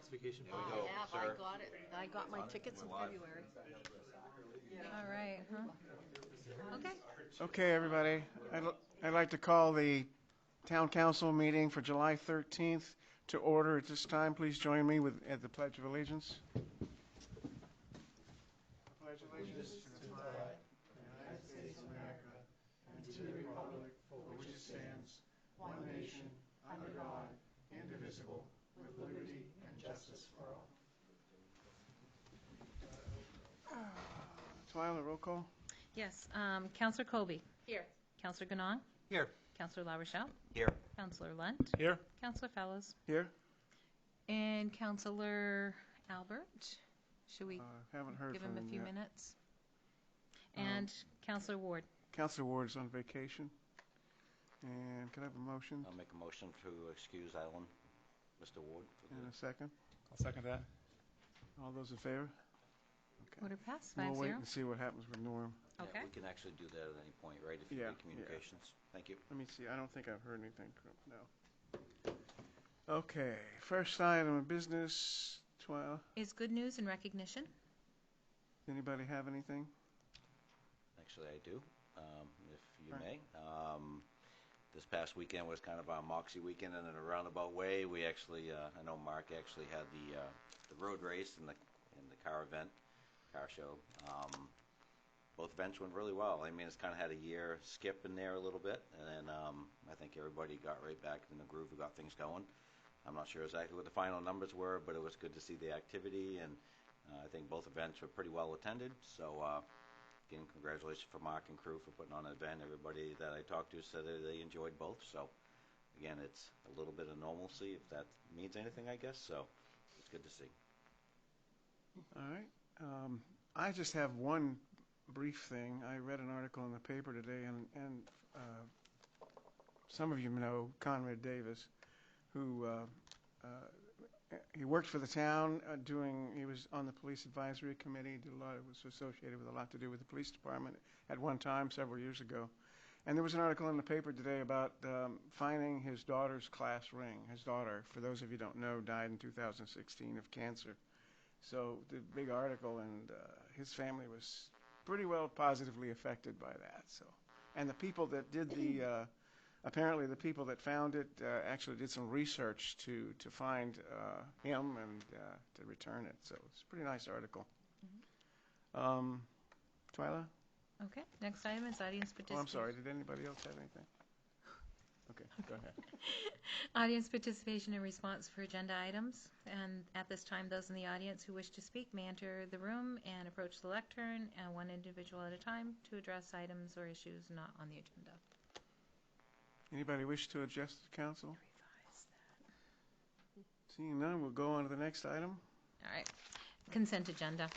next vacation There we plan? go, I have. sir. I got it. I got my tickets in February. All right, huh? Okay. Okay, everybody. I'd like to call the Town Council meeting for July 13th to order at this time. Please join me at the Pledge of Allegiance. I pledge allegiance to the flag of the United States of America and to the republic for which it stands, one nation, under God, indivisible, with liberty and justice for all. Twyla, roll call. Yes, Counselor Colby. Here. Counselor Ganong. Here. Counselor La Rochelle. Here. Counselor Lunt. Here. Counselor Fellows. Here. And Counselor Albert. Should we Haven't heard give from him a few yet. minutes? And Counselor Ward. Counselor Ward's on vacation. And can I have a motion I'll make a motion to excuse Alan, Mr. Ward. For in a second? I'll second that. All those in favor? Okay. Order passed, We'll 5-0. wait and see what happens with Norm. Yeah, Okay. we can actually do that at any point, right, if you Yeah, need communications. Thank you. Let me see. I don't think I've heard anything. No. Okay. First item of business. Is good news and recognition. Anybody have anything? Actually, I do, if you Right. may. This past weekend was kind of our Moxie weekend, and in a roundabout way, we actually, I know Mark actually had the road race and the car event, car show. Both events went really well. I mean, it's kind of had a year skip in there a little bit, and then I think everybody got right back in the groove and got things going. I'm not sure exactly what the final numbers were, but it was good to see the activity, and I think both events were pretty well attended. So, again, congratulations for Mark and crew for putting on an event. Everybody that I talked to said that they enjoyed both. So, again, it's a little bit of normalcy, if that means anything, I guess. So, it's good to see. All right. I just have one brief thing. I read an article in the paper today, and some of you know Conrad Davis, who he worked for the town he was on the police advisory committee, was associated with a lot to do with the police department at one time several years ago. And there was an article in the paper today about finding his daughter's class ring. His daughter, for those of you who don't know, died in 2016 of cancer. So the big article, and his family was pretty well positively affected by that. So, and the people that did apparently the people that found it actually did some research to find him and to return it. So it's a pretty nice article. Twyla? Okay, next item is audience Oh, participation. I'm sorry. Did anybody else have anything? Okay, go ahead. Audience participation and response for agenda items. And at this time, those in the audience who wish to speak may enter the room and approach the lectern, and one individual at a time, to address items or issues not on the agenda. Anybody wish to address the council? Seeing none, we'll go on to the next item. All right, consent agenda.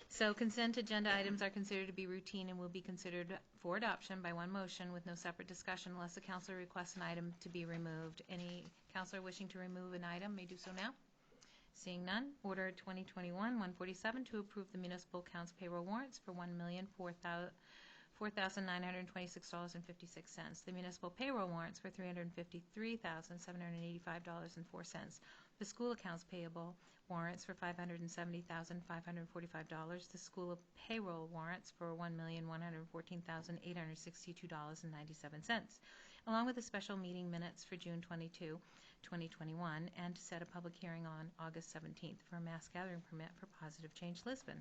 So consent agenda items are considered to be routine and will be considered for adoption by one motion with no separate discussion unless the counselor requests an item to be removed. Any counselor wishing to remove an item may do so now. Seeing none, order 2021-147 to approve the municipal accounts payroll warrants for $1,004,926.56. The municipal payroll warrants for $353,785.04. The school accounts payable warrants for $570,545. The school payroll warrants for $1,114,862.97. Along with the special meeting minutes for June 22, 2021, and to set a public hearing on August 17th for a mass gathering permit for Positive Change Lisbon.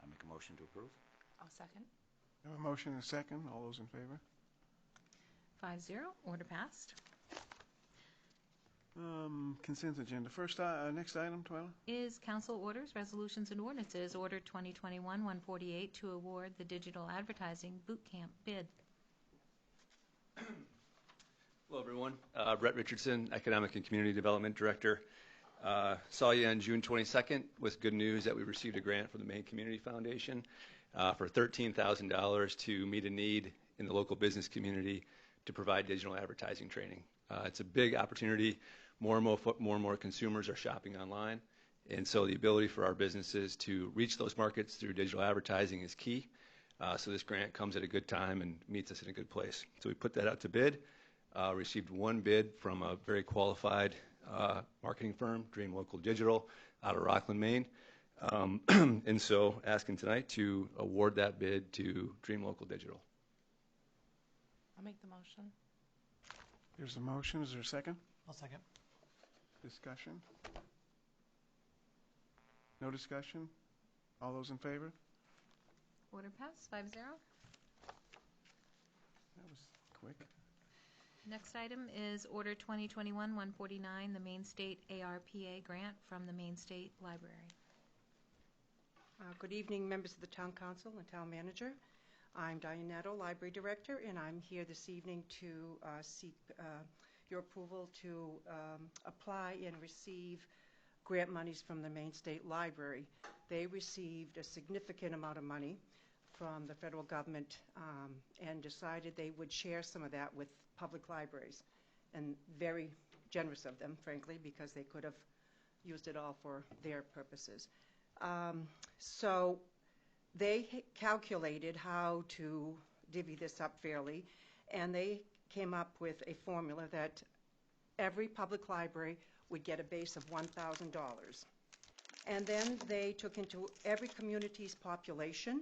I make a motion to approve. I'll second. I have a motion and a second. All those in favor? 5-0, order passed. Consent agenda. First, next item, Twyla? Is council orders, resolutions, and ordinances. Order 2021-148 to award the digital advertising boot camp bid. Hello, everyone. Brett Richardson, Economic and Community Development Director. Saw you on June 22nd with good news that we received a grant from the Maine Community Foundation for $13,000 to meet a need in the local business community to provide digital advertising training. It's a big opportunity. More and more consumers are shopping online, and so the ability for our businesses to reach those markets through digital advertising is key. So this grant comes at a good time and meets us in a good place. So we put that out to bid. Received one bid from a very qualified marketing firm, Dream Local Digital, out of Rockland, Maine. And so asking tonight to award that bid to Dream Local Digital. I'll make the motion. There's a motion. Is there a second? I'll second. Discussion? No discussion? All those in favor? Order passed, 5-0. That was quick. Next item is Order 2021-149, the Maine State ARPA grant from the Maine State Library. Good evening, members of the Town Council and Town Manager. I'm Diane Netto, Library Director, and I'm here this evening to seek your approval to apply and receive grant monies from the Maine State Library. They received a significant amount of money from the federal government and decided they would share some of that with public libraries, and very generous of them, frankly, because they could have used it all for their purposes. So they calculated how to divvy this up fairly, and they came up with a formula that every public library would get a base of $1,000. And then they took into every community's population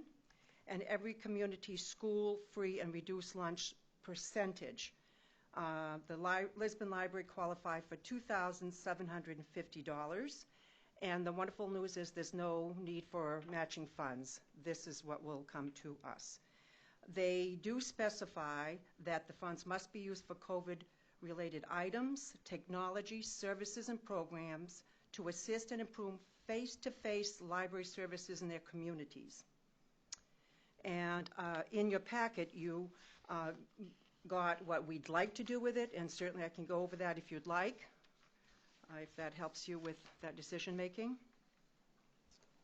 and every community's school free and reduced lunch percentage. The Lisbon Library qualified for $2,750. And the wonderful news is there's no need for matching funds. This is what will come to us. They do specify that the funds must be used for COVID-related items, technology, services, and programs to assist and improve face-to-face library services in their communities. And in your packet, you got what we'd like to do with it, and certainly I can go over that if you'd like. If that helps you with that decision-making.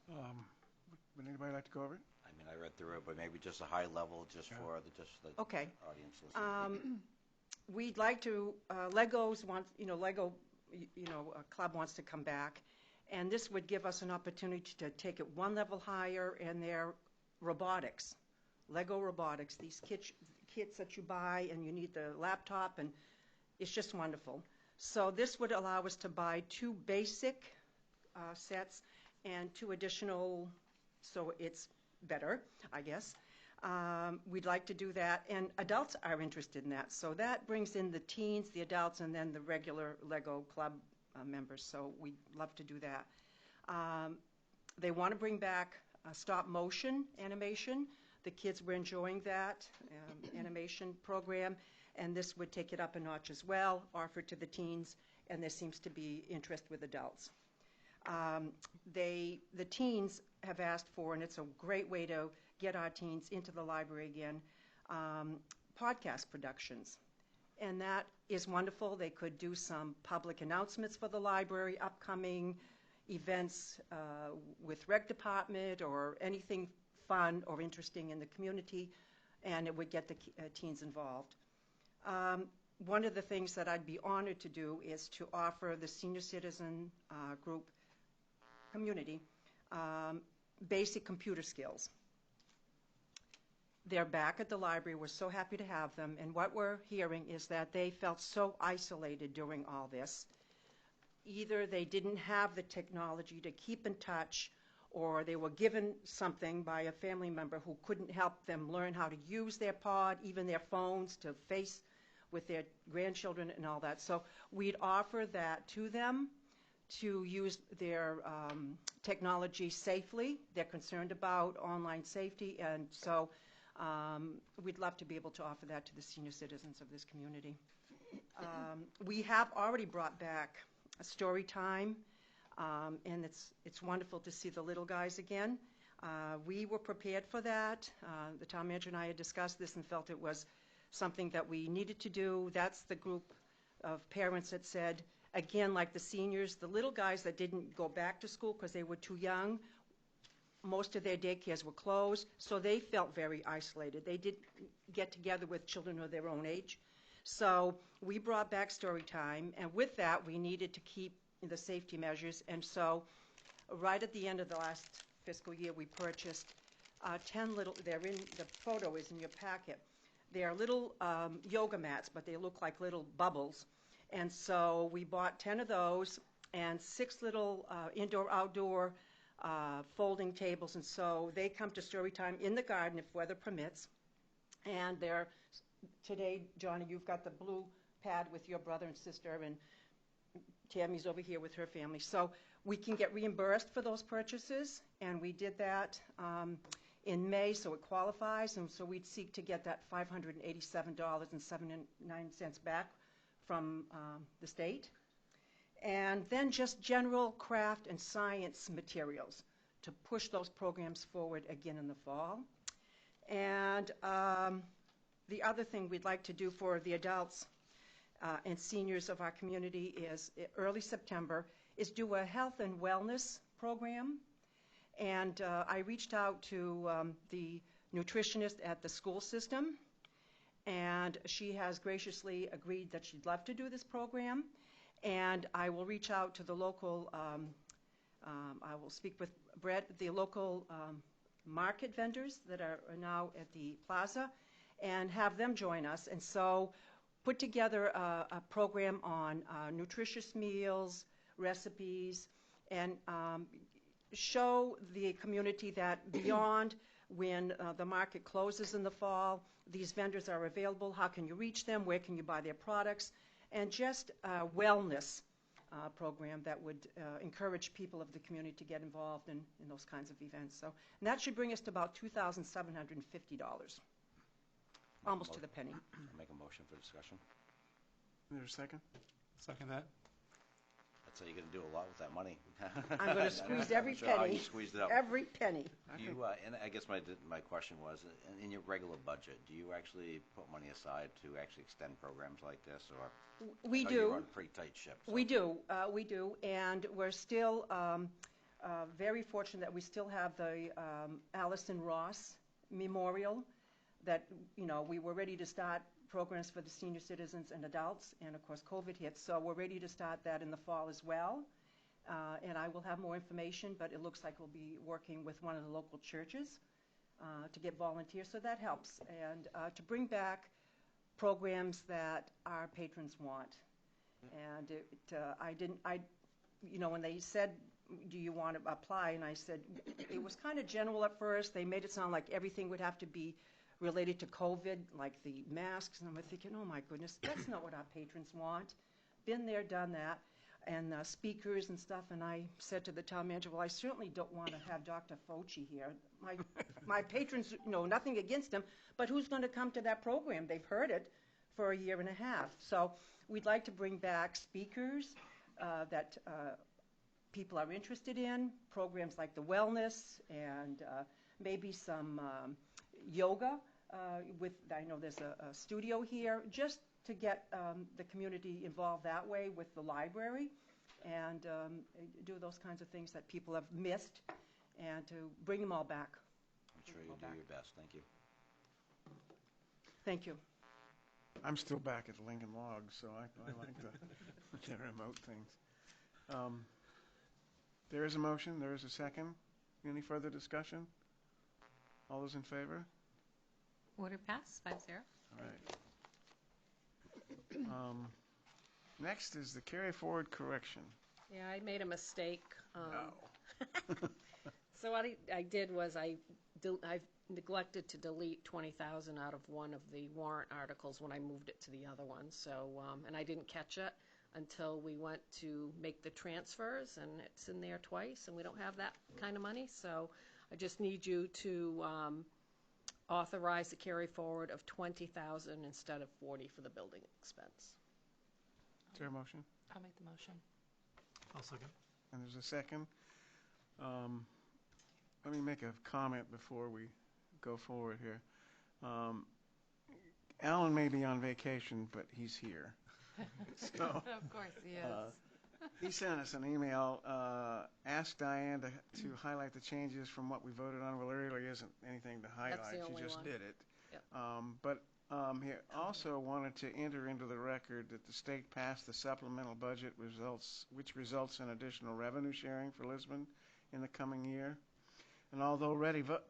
Would anybody like to go over it? I mean, I read through it, but maybe just a high level, just for the Okay. audience listening. We'd like to, Legos want, Lego, a club wants to come back, and this would give us an opportunity to take it one level higher in their robotics, Lego robotics, these kits that you buy, and you need the laptop, and it's just wonderful. So this would allow us to buy 2 basic sets and 2 additional, so it's better, I guess. We'd like to do that, and adults are interested in that. So that brings in the teens, the adults, and then the regular Lego club members, so we'd love to do that. They want to bring back stop motion animation. The kids were enjoying that animation program, and this would take it up a notch as well, offer it to the teens, and there seems to be interest with adults. The teens have asked for, and it's a great way to get our teens into the library again, podcast productions. And that is wonderful. They could do some public announcements for the library, upcoming events with rec department or anything fun or interesting in the community, and it would get the teens involved. One of the things that I'd be honored to do is to offer the senior citizen group community basic computer skills. They're back at the library. We're so happy to have them, and what we're hearing is that they felt so isolated during all this. Either they didn't have the technology to keep in touch, or they were given something by a family member who couldn't help them learn how to use their pod, even their phones, to face with their grandchildren and all that. So we'd offer that to them to use their technology safely. They're concerned about online safety, and so we'd love to be able to offer that to the senior citizens of this community. We have already brought back a story time, and it's wonderful to see the little guys again. We were prepared for that. The town manager and I had discussed this and felt it was something that we needed to do. That's the group of parents that said, again, like the seniors, the little guys that didn't go back to school because they were too young, most of their daycares were closed, so they felt very isolated. They didn't get together with children of their own age. So we brought back story time, and with that, we needed to keep the safety measures. And so right at the end of the last fiscal year, we purchased 10 little, the photo is in your packet. They are little yoga mats, but they look like little bubbles. And so we bought 10 of those and 6 little indoor-outdoor folding tables. And so they come to story time in the garden if weather permits. And they're, today, Johnny, you've got the blue pad with your brother and sister, and Tammy's over here with her family. So we can get reimbursed for those purchases, and we did that in May, so it qualifies, and so we'd seek to get that $587.79 back from the state. And then just general craft and science materials to push those programs forward again in the fall. And the other thing we'd like to do for the adults and seniors of our community is early September is do a health and wellness program. And I reached out to the nutritionist at the school system, and she has graciously agreed that she'd love to do this program. And I will reach out to the local, I will speak with Brett, the local market vendors that are now at the plaza, and have them join us. And so put together a program on nutritious meals, recipes, and show the community that beyond when the market closes in the fall, these vendors are available. How can you reach them? Where can you buy their products? And just a wellness program that would encourage people of the community to get involved in those kinds of events. So, and that should bring us to about $2,750, almost to the penny. I'll make a motion for discussion. Is there a second? Second that. That's how you're going to do a lot with that money. I'm going to squeeze every I'm sure how penny. you squeezed it up. Every penny. Do you, and I guess my question was, in your regular budget, do you actually put money aside to actually extend programs like this, or We I know you do. run a pretty tight ship? So. We do, and we're still very fortunate that we still have the Allison Ross Memorial that, you know, we were ready to start programs for the senior citizens and adults, and of course COVID hit, so we're ready to start that in the fall as well. And I will have more information, but it looks like we'll be working with one of the local churches to get volunteers, so that helps, and to bring back programs that our patrons want. And you know, when they said, do you want to apply, and I said, it was kind of general at first. They made it sound like everything would have to be related to COVID, like the masks, and I'm thinking, oh my goodness, that's not what our patrons want. Been there, done that, and speakers and stuff, and I said to the town manager, well, I certainly don't want to have Dr. Fauci here. My patrons, you know, nothing against him, but who's going to come to that program? They've heard it for a year and a half. So we'd like to bring back speakers that people are interested in, programs like the wellness, and maybe some yoga I know there's a studio here, just to get the community involved that way with the library, and do those kinds of things that people have missed, and to bring them all back. I'm sure you'll do your best. Thank you. Thank you. I'm still back at Lincoln Logs, so I like the remote things. There is a motion. There is a second. Any further discussion? All those in favor? Order passed, 5-0. All right. Next is the carry forward correction. Yeah, I made a mistake. No. So what I did was I neglected to delete 20,000 out of one of the warrant articles when I moved it to the other one. So, and I didn't catch it until we went to make the transfers, and it's in there twice, and we don't have that kind of money. So I just need you to authorize the carry forward of 20,000 instead of 40 for the building expense. Is there a motion? I'll make the motion. I'll second. And there's a second. Let me make a comment before we go forward here. Alan may be on vacation, but he's here. So, Of course he is. he sent us an email, asked Diane to highlight the changes from what we voted on. Well, there really isn't anything to highlight. That's the She only just one. did it. Yep. But he also wanted to enter into the record that the state passed the supplemental budget results, which results in additional revenue sharing for Lisbon in the coming year. And although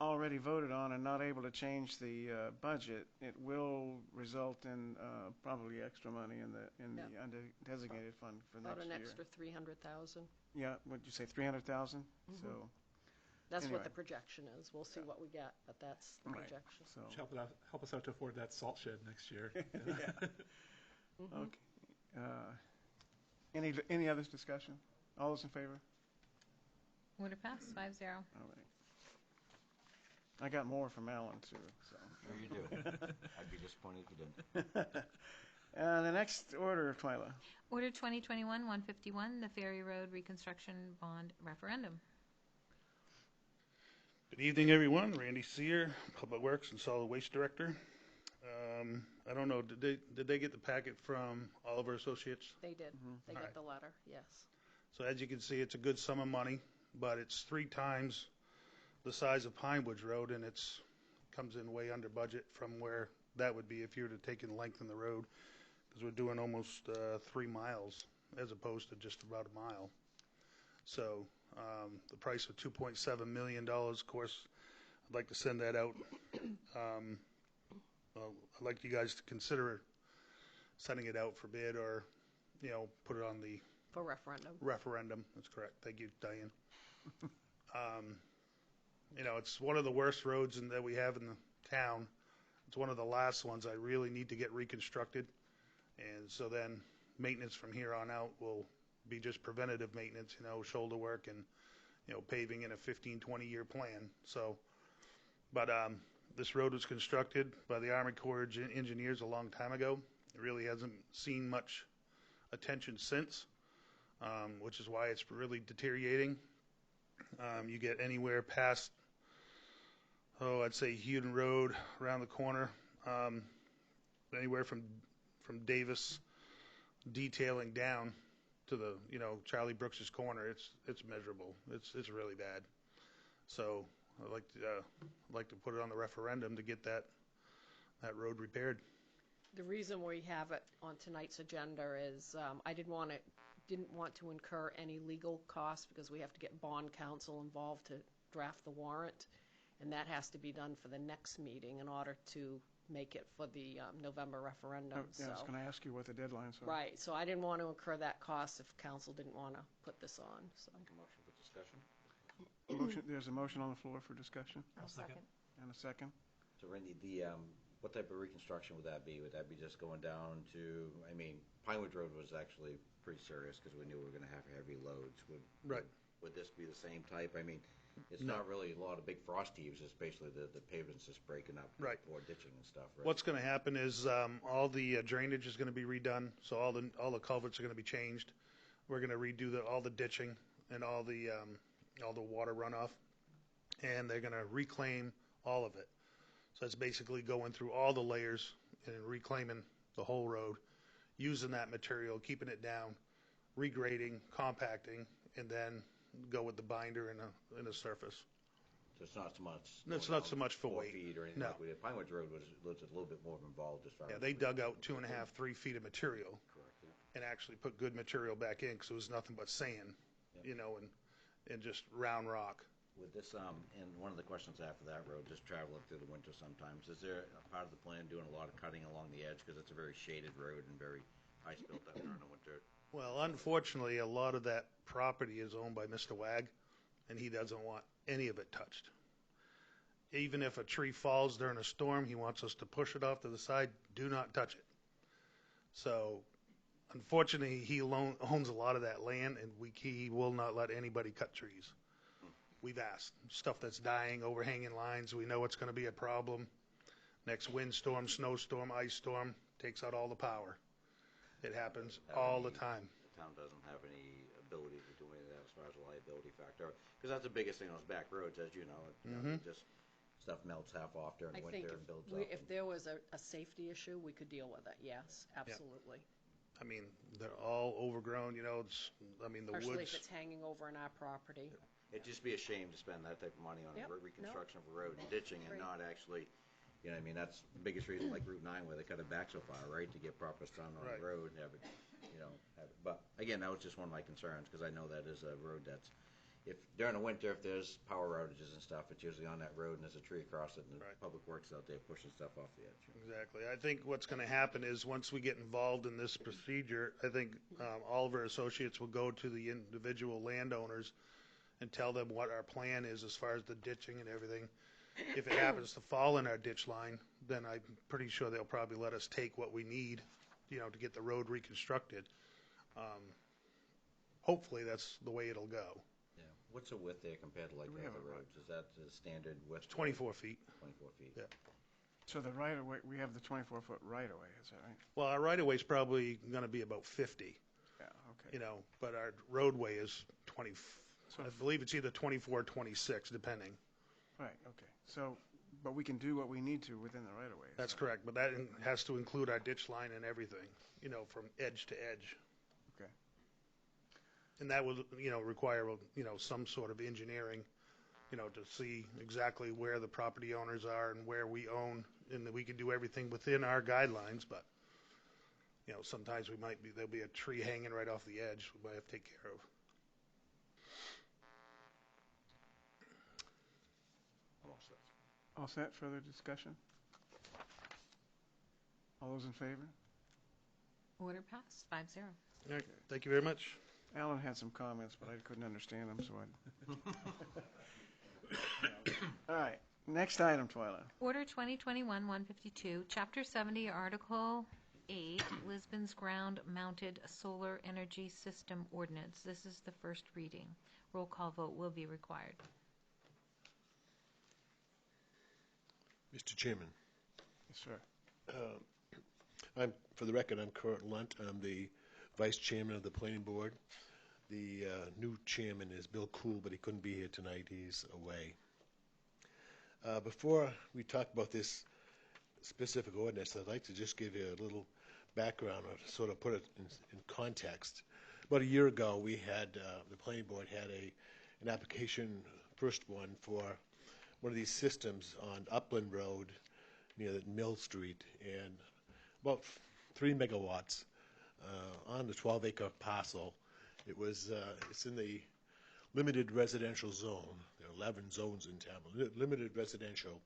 already voted on and not able to change the budget, it will result in probably extra money in the undesignated fund for About next an year. extra 300,000. Yeah, what'd you say, 300,000? So, That's Anyway. what the projection is. We'll see what we get, but that's the Right. projection. so, Help us out to afford that salt shed next year. okay. Any other discussion? All those in favor? Order passed, 5-0. All right. I got more from Alan, too, so. Sure you do. I'd be disappointed if you didn't. The next order, Twyla. Order 2021-151, the Ferry Road Reconstruction Bond Referendum. Good evening, everyone. Randy Sear, Public Works and Solid Waste Director. I don't know, did they get the packet from Oliver Associates? They did. They All got right. the letter, yes. So as you can see, it's a good sum of money, but it's 3 times the size of Pine Woods Road, and it's comes in way under budget from where that would be if you were to take and lengthen the road, because we're doing almost 3 miles as opposed to just about a mile. So the price of $2.7 million, of course, I'd like to send that out. Well, I'd like you guys to consider sending it out for bid, or, put it on the For referendum. referendum. That's correct. Thank you, Diane. It's one of the worst roads that we have in the town. It's one of the last ones I really need to get reconstructed. And so then maintenance from here on out will be just preventative maintenance, shoulder work and, paving in a 15, 20-year plan. So, but this road was constructed by the Army Corps of Engineers a long time ago. It really hasn't seen much attention since, which is why it's really deteriorating. You get anywhere past, I'd say Hewden Road around the corner, anywhere from Davis detailing down to the, Charlie Brooks's corner. It's miserable. It's really bad. So I'd like to put it on the referendum to get that road repaired. The reason we have it on tonight's agenda is I didn't want to incur any legal costs because we have to get bond counsel involved to draft the warrant, and that has to be done for the next meeting in order to make it for the November referendum. I was going to ask you what the deadlines are. Right, so I didn't want to incur that cost if council didn't want to put this on. So. Motion for discussion. There's a motion on the floor for discussion, I'll second. and a second. So Randy, what type of reconstruction would that be? Would that be just going down to, Pinewood Road was actually pretty serious because we knew we were going to have heavy loads. Right. Would this be the same type? It's No. not really a lot of big frost heaves, it's basically the pavement's just breaking up. Right. Or ditching and stuff, right? What's going to happen is all the drainage is going to be redone, so all the culverts are going to be changed. We're going to redo all the ditching and all the water runoff, and they're going to reclaim all of it. So it's basically going through all the layers and reclaiming the whole road, using that material, keeping it down, regrading, compacting, and then go with the binder in a surface. So it's not so much. No, it's going not so down much for 4 weight. feet or anything No. like we did. Pinewood Road was a little bit more involved as far Yeah, as. they dug out 2.5, 3 feet of material Correct, yeah. and actually put good material back in because it was nothing but sand, and just round rock. With this, and one of the questions after that road, just traveling through the winter sometimes, is there a part of the plan doing a lot of cutting along the edge? Because it's a very shaded road and very ice built up during the winter. Well, unfortunately, a lot of that property is owned by Mr. Wag, and he doesn't want any of it touched. Even if a tree falls during a storm, he wants us to push it off to the side. Do not touch it. So, unfortunately, he owns a lot of that land, and he will not let anybody cut trees. We've asked. Stuff that's dying, overhanging lines, we know it's going to be a problem. Next windstorm, snowstorm, ice storm, takes out all the power. It happens all the time. The town doesn't have any ability to do any of that as far as a liability factor. Because that's the biggest thing on those back roads, as you know. Just stuff melts half off during I the think winter and builds up. if there was a safety issue, we could deal with it. Yes, absolutely. I mean, they're all overgrown, the Especially woods. if it's hanging over on our property. It'd just be a shame to spend that type of money on Yep, a reconstruction of a road and ditching and Great. not actually, that's the biggest reason, like Route 9, where they cut it back so far, right? To get proper sun on Right. the road and have it, but again, that was just one of my concerns, because I know that is a road that's, if during the winter, if there's power outages and stuff, it's usually on that road and there's a tree across it and the Right. public works out there pushing stuff off the edge. Exactly. I think what's going to happen is once we get involved in this procedure, I think all of our associates will go to the individual landowners and tell them what our plan is as far as the ditching and everything. If it happens to fall in our ditch line, then I'm pretty sure they'll probably let us take what we need, to get the road reconstructed. Hopefully, that's the way it'll go. Yeah. What's the width there compared to like we the have other a- roads? Is that the standard width? It's 24 feet. 24 feet. Yeah. So the right-of-way, we have the 24-foot right-of-way, is that right? Well, our right-of-way's probably going to be about 50, Yeah, okay. but our roadway is 20, So- I believe it's either 24 or 26, depending. Right, okay. So, but we can do what we need to within the right-of-way. is That's that- correct, but that has to include our ditch line and everything, from edge to edge. Okay. And that will, require, some sort of engineering, to see exactly where the property owners are and where we own, and that we can do everything within our guidelines, but, sometimes there'll be a tree hanging right off the edge we might have to take care of. All set, further discussion? All those in favor? Order passed, 5-0. All right, thank you very much. Alan had some comments, but I couldn't understand them, so I... All right, next item, Twyla. Order 2021-152, Chapter 70, Article 8, Lisbon's Ground-Mounted Solar Energy System Ordinance. This is the first reading. Roll call vote will be required. Mr. Chairman, Yes, sir. for the record, I'm Kurt Lunt. I'm the Vice Chairman of the Planning Board. The new chairman is Bill Cool, but he couldn't be here tonight. He's away. Before we talk about this specific ordinance, I'd like to just give you a little background or sort of put it in context. About a year ago, we had, the Planning Board had an application, first one, for one of these systems on Upland Road near Mill Street, and about 3 megawatts on the 12-acre parcel. It's in the limited residential zone. There are 11 zones in town, limited residential.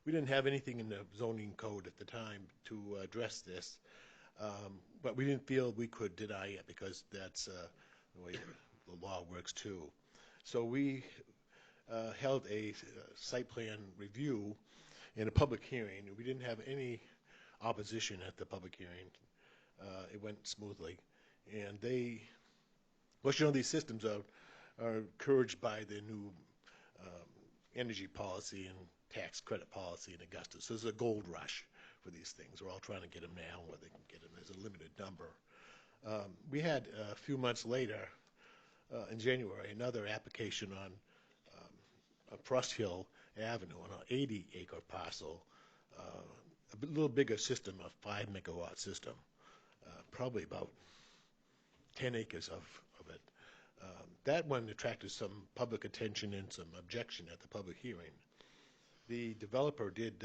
We didn't have anything in the zoning code at the time to address this, but we didn't feel we could deny it because that's the way the law works too. So we held a site plan review and a public hearing. We didn't have any opposition at the public hearing. It went smoothly. And these systems are encouraged by the new energy policy and tax credit policy in Augusta. So there's a gold rush for these things. We're all trying to get them now where they can get them. There's a limited number. We had a few months later, in January, another application on Frost Hill Avenue on an 80-acre parcel, a little bigger system, a 5-megawatt system, probably about 10 acres of it. That one attracted some public attention and some objection at the public hearing. The developer did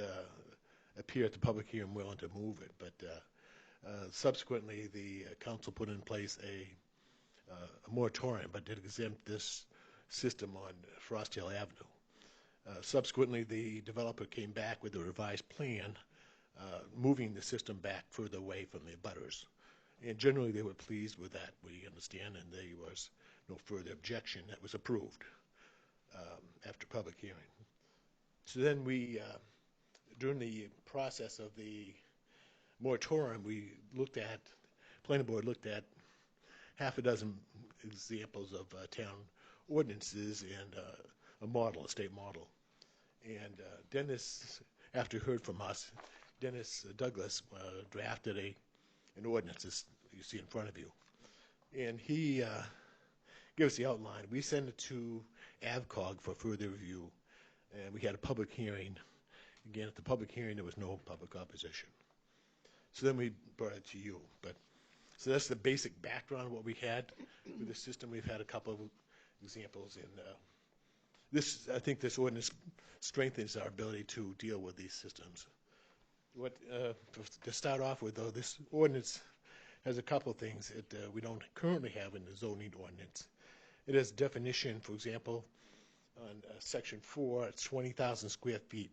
appear at the public hearing willing to move it, but subsequently the council put in place a moratorium, but did exempt this system on Frost Hill Avenue. Subsequently, the developer came back with a revised plan, moving the system back further away from the abutters. And generally, they were pleased with that, we understand, and there was no further objection. That was approved after public hearing. So then we, during the process of the moratorium, Planning Board looked at half a dozen examples of town ordinances and a state model. And Dennis, after he heard from us, Dennis Douglas drafted an ordinance, as you see in front of you. And he gave us the outline. We sent it to AvCog for further review, and we had a public hearing. Again, at the public hearing, there was no public opposition. So then we brought it to you. So that's the basic background of what we had with the system. We've had a couple of examples in I think this ordinance strengthens our ability to deal with these systems. To start off with, though, this ordinance has a couple of things that we don't currently have in the zoning ordinance. It has definition, for example, on section 4, it's 20,000 square feet.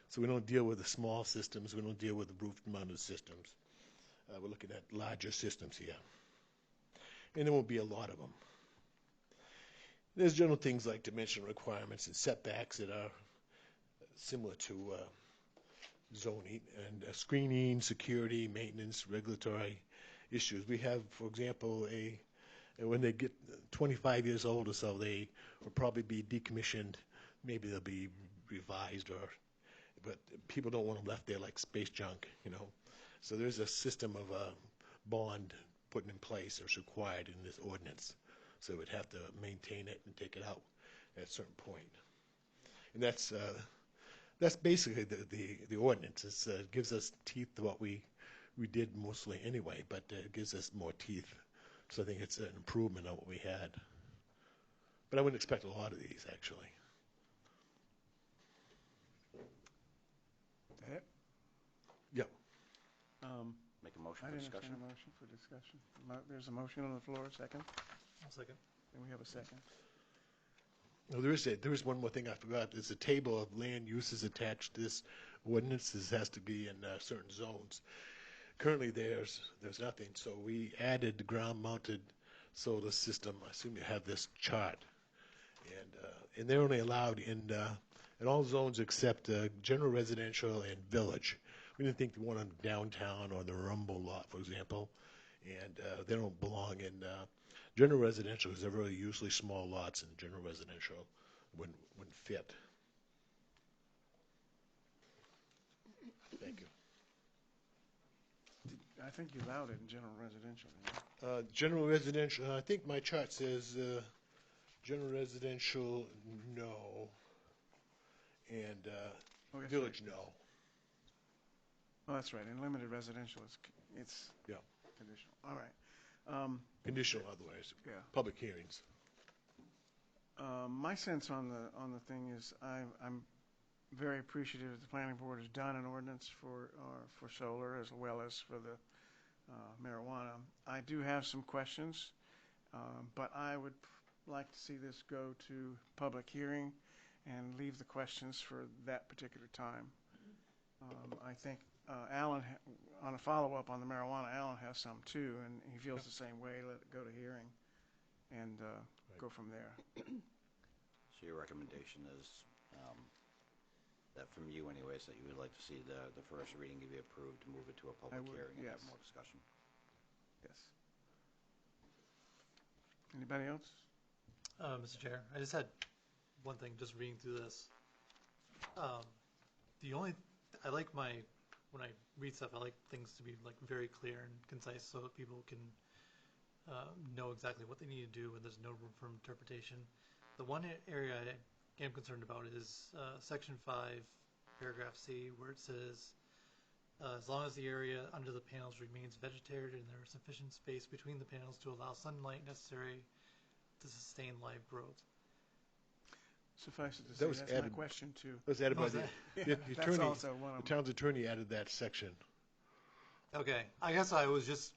So we don't deal with the small systems, we don't deal with the roof-mounted systems. We're looking at larger systems here. And there won't be a lot of them. There's general things like dimensional requirements and setbacks that are similar to zoning, and screening, security, maintenance, regulatory issues. We have, for example, when they get 25 years old or so, they will probably be decommissioned. Maybe they'll be revised, but people don't want them left there like space junk, you know. So there's a system of bond put in place that's required in this ordinance. So we'd have to maintain it and take it out at a certain point. And that's basically the ordinance. It gives us teeth to what we did mostly anyway, but it gives us more teeth. So I think it's an improvement on what we had. But I wouldn't expect a lot of these, actually. That it? Yep. Make a motion I for didn't discussion. understand a motion for discussion. There's a motion on the floor, second, I'll second. and we have a second. No, there is one more thing I forgot. There's a table of land uses attached to this ordinance. This has to be in certain zones. Currently, there's nothing, so we added the ground-mounted solar system. I assume you have this chart, and they're only allowed in all zones except general residential and village. We didn't think the one on downtown or the Rumble lot, for example, and they don't belong in general residential because they're really usually small lots, and general residential wouldn't fit. Thank you. I think you allowed it in general residential. General residential, I think my chart says general residential, no, and Oh, yes, village, right. no. Oh, that's right. In limited residential, it's Yeah. conditional. All right. Conditional otherwise. Yeah. Public hearings. My sense on the thing is I'm very appreciative that the planning board has done an ordinance for solar as well as for the marijuana. I do have some questions, but I would like to see this go to public hearing and leave the questions for that particular time. I think Alan, on a follow-up on the marijuana, Alan has some too, and he feels the same way. Let it go to hearing and go from there. So your recommendation is, that from you anyways, that you would like to see the first reading be approved to move it to a public would, hearing and have yes. more discussion? Yes. Anybody else? Mr. Chair, I just had one thing, just reading through this. I like when I read stuff, I like things to be like very clear and concise so that people can know exactly what they need to do and there's no room for interpretation. The one area I am concerned about is Section 5, Paragraph C, where it says, as long as the area under the panels remains vegetated and there is sufficient space between the panels to allow sunlight necessary to sustain live growth. Suffice it to That say, was that's my added- question too. That was added by Was the that? the That's attorney. also one The of them. town's attorney added that section. Okay, I guess I was just,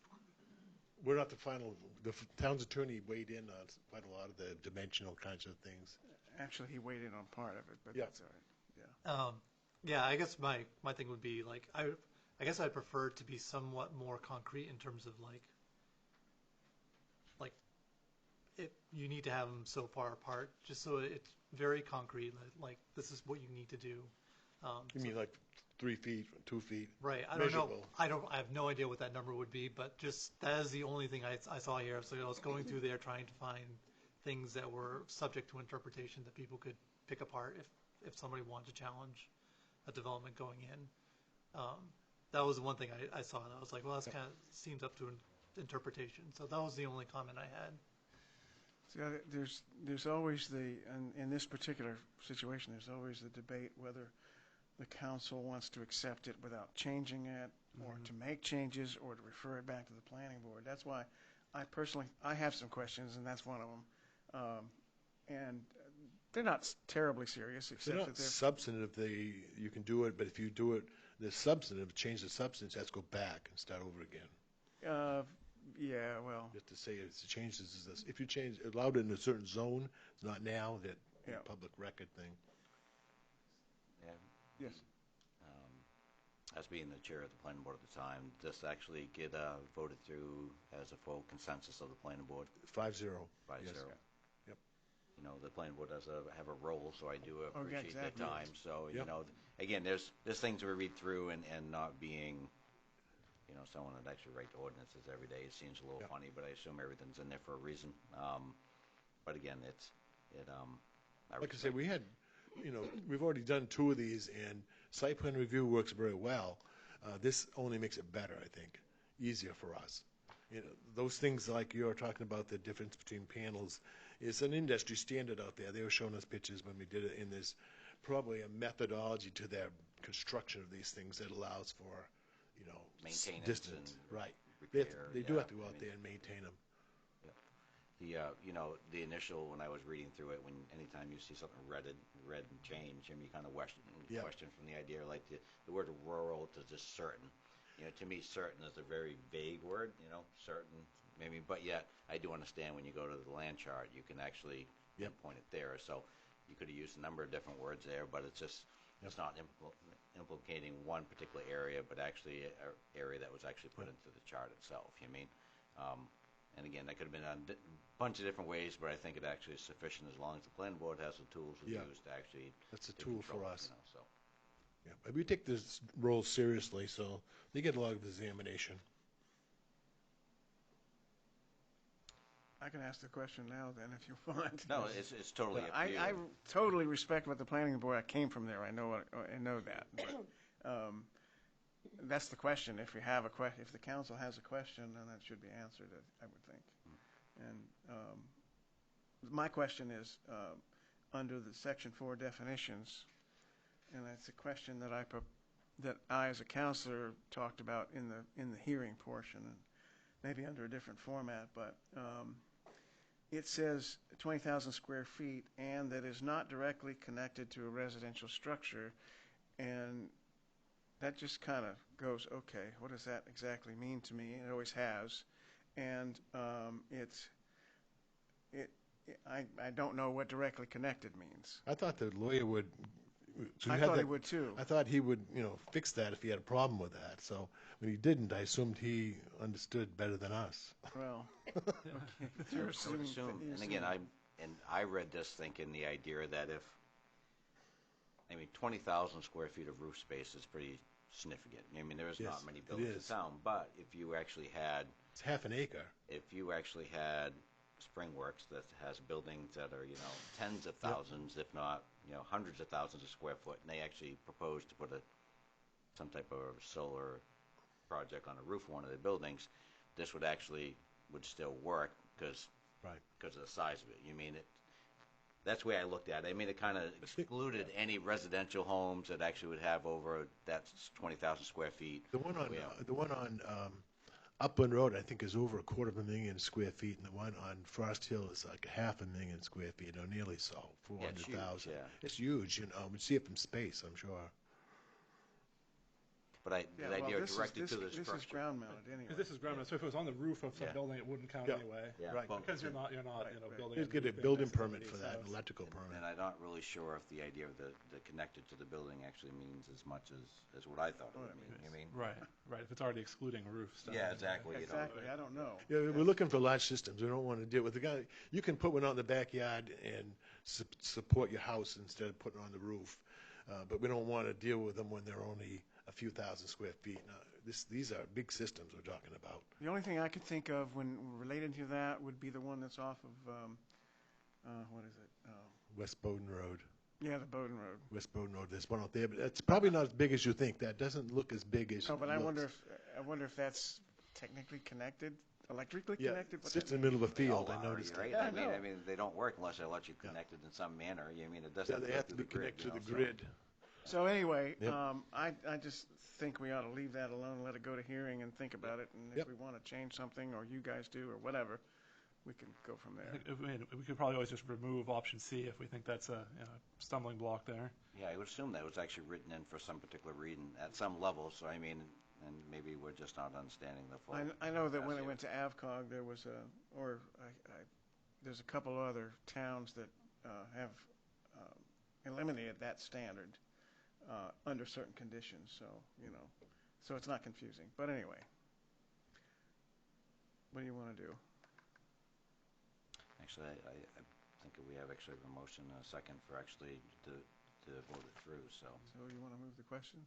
We're not the final. The town's attorney weighed in on quite a lot of the dimensional kinds of things. Actually, he weighed in on part of it, but Yeah. that's all right. yeah, I guess my thing would be like, I guess I'd prefer it to be somewhat more concrete in terms of like you need to have them so far apart, just so it's very concrete, like this is what you need to do. You mean like 3 feet, 2 feet? Right, I don't know, Measurable. I have no idea what that number would be, but just, that is the only thing I saw here, so I was going through there trying to find things that were subject to interpretation that people could pick apart if somebody wanted to challenge a development going in. That was the one thing I saw, and I was like, well, that's kind of seems up to an interpretation, so that was the only comment I had. See, there's always in this particular situation, there's always the debate whether the council wants to accept it without changing it, or to make changes, or to refer it back to the planning board. That's why I have some questions, and that's one of them. And they're not terribly serious, except They're that not they're substantive. You can do it, but if you do it, the substantive, change the substance, has to go back and start over again. Yeah, well, Just to say it's changes is this, if you change, allowed it in a certain zone, not now, that Yeah. public record thing. Yeah. yes. As being the chair of the planning board at the time, this actually get voted through as a full consensus of the planning board, 5-0. 5-0. Yes. Yep. You know, the planning board does have a role, so I do Oh, yeah, appreciate their exactly. time. So, you Yep. know, again, there's things we read through and not being, you know, someone that actually writes ordinances every day. It seems a little Yep. funny, but I assume everything's in there for a reason. But again, Like I said, we had, we've already done 2 of these, and site plan review works very well. This only makes it better, I think, easier for us. Those things like you're talking about, the difference between panels, is an industry standard out there. They were showing us pictures when we did it, and there's probably a methodology to their construction of these things that allows for, Maintenance distance. and Right. repair, They do yeah, have to go I out mean- there and maintain them. The initial, when I was reading through it, anytime you see something red and change, and you kind of question Yeah. from the idea, like the word rural to just certain. To me, certain is a very vague word, certain, maybe, but yet, I do understand when you go to the land chart, you can actually Yep. pinpoint it there, so you could have used a number of different words there, but it's just, it's not implicating one particular area, but actually an area that was actually put into the chart itself, and again, that could have been done a bunch of different ways, but I think it actually is sufficient as long as the planning board has the tools to Yeah. use to actually. That's a to tool control for it, us. So. Yeah, but we take this role seriously, so they get a lot of examination. I can ask the question now then, if you want. No, it's totally up to you. I totally respect what the planning board, I came from there, I know that. But, that's the question. If if the council has a question, then that should be answered, I would think. And my question is, under the Section 4 definitions, and that's a question that I as a counselor talked about in the hearing portion, and maybe under a different format, but it says 20,000 square feet, and that is not directly connected to a residential structure, and that just kind of goes, okay, what does that exactly mean to me? It always has, and I don't know what directly connected means. I thought the lawyer would. So you I had thought that- he would too. I thought he would, fix that if he had a problem with that. So when he didn't, I assumed he understood better than us. Well, okay. You're I would assuming assume, that you and again, assume- I read this thinking the idea that 20,000 square feet of roof space is pretty significant. There's Yes, not many it buildings in is. town, but if you actually had It's half an acre. Springworks that has buildings that are, tens of thousands, if not, hundreds of thousands of square foot, and they actually propose to put some type of solar project on the roof of one of the buildings, this would still work because Right. of the size of it. That's the way I looked at it. It kind of excluded any residential homes that actually would have over that 20,000 square feet. The one on Yeah. Upland Road, I think, is over 250,000 square feet, and the one on Frost Hill is like 500,000 square feet, or nearly so, Yeah, it's huge, 400,000. yeah. It's huge, we see it from space, I'm sure. But Yeah, the idea well, of directed to the this is structure. ground mounted anyway. Because this is ground mounted, so if it was on the roof of some Yeah. building, it wouldn't count Yeah. anyway. Yeah, Right. well, Because you're not, Right. building. You'd get a anything building next to permit somebody, for that, so an electrical permit. And I'm not really sure if the idea of the connected to the building actually means as much as what I thought it would mean. Right, if it's already excluding roofs. then- Yeah, exactly. Exactly, I don't know. Yeah, we're looking for large systems. We don't want to deal with the guy. You can put one out in the backyard and support your house instead of putting it on the roof. But we don't want to deal with them when they're only a few thousand square feet. Now, these are big systems we're talking about. The only thing I could think of when related to that would be the one that's off of, what is it? West Bowden Road. Yeah, the Bowden Road. West Bowden Road, there's one out there, but it's probably not as big as you think. That doesn't look as big as No, it but I looks. wonder if that's technically connected, electrically Yeah, connected? it sits in the middle of a They all field, I are, noticed right? that. Yeah, I mean, they don't work unless they're electrically connected in some manner. It doesn't. Yeah, they go have to through be the grid, connected to the so- grid. So anyway, Yep. I just think we ought to leave that alone, let it go to hearing and think about it. And if Yep. we want to change something, or you guys do, or whatever, we can go from there. We could probably always just remove option C if we think that's a stumbling block there. Yeah, I would assume that was actually written in for some particular reason at some level. So and maybe we're just not understanding the full. I know that when it capacity went to AvCog, there was there's a couple other towns that have eliminated that standard under certain conditions, so, so it's not confusing. But anyway, what do you want to do? Actually, I think we have actually a motion and a second for actually to vote it through, so. So you want to move the question?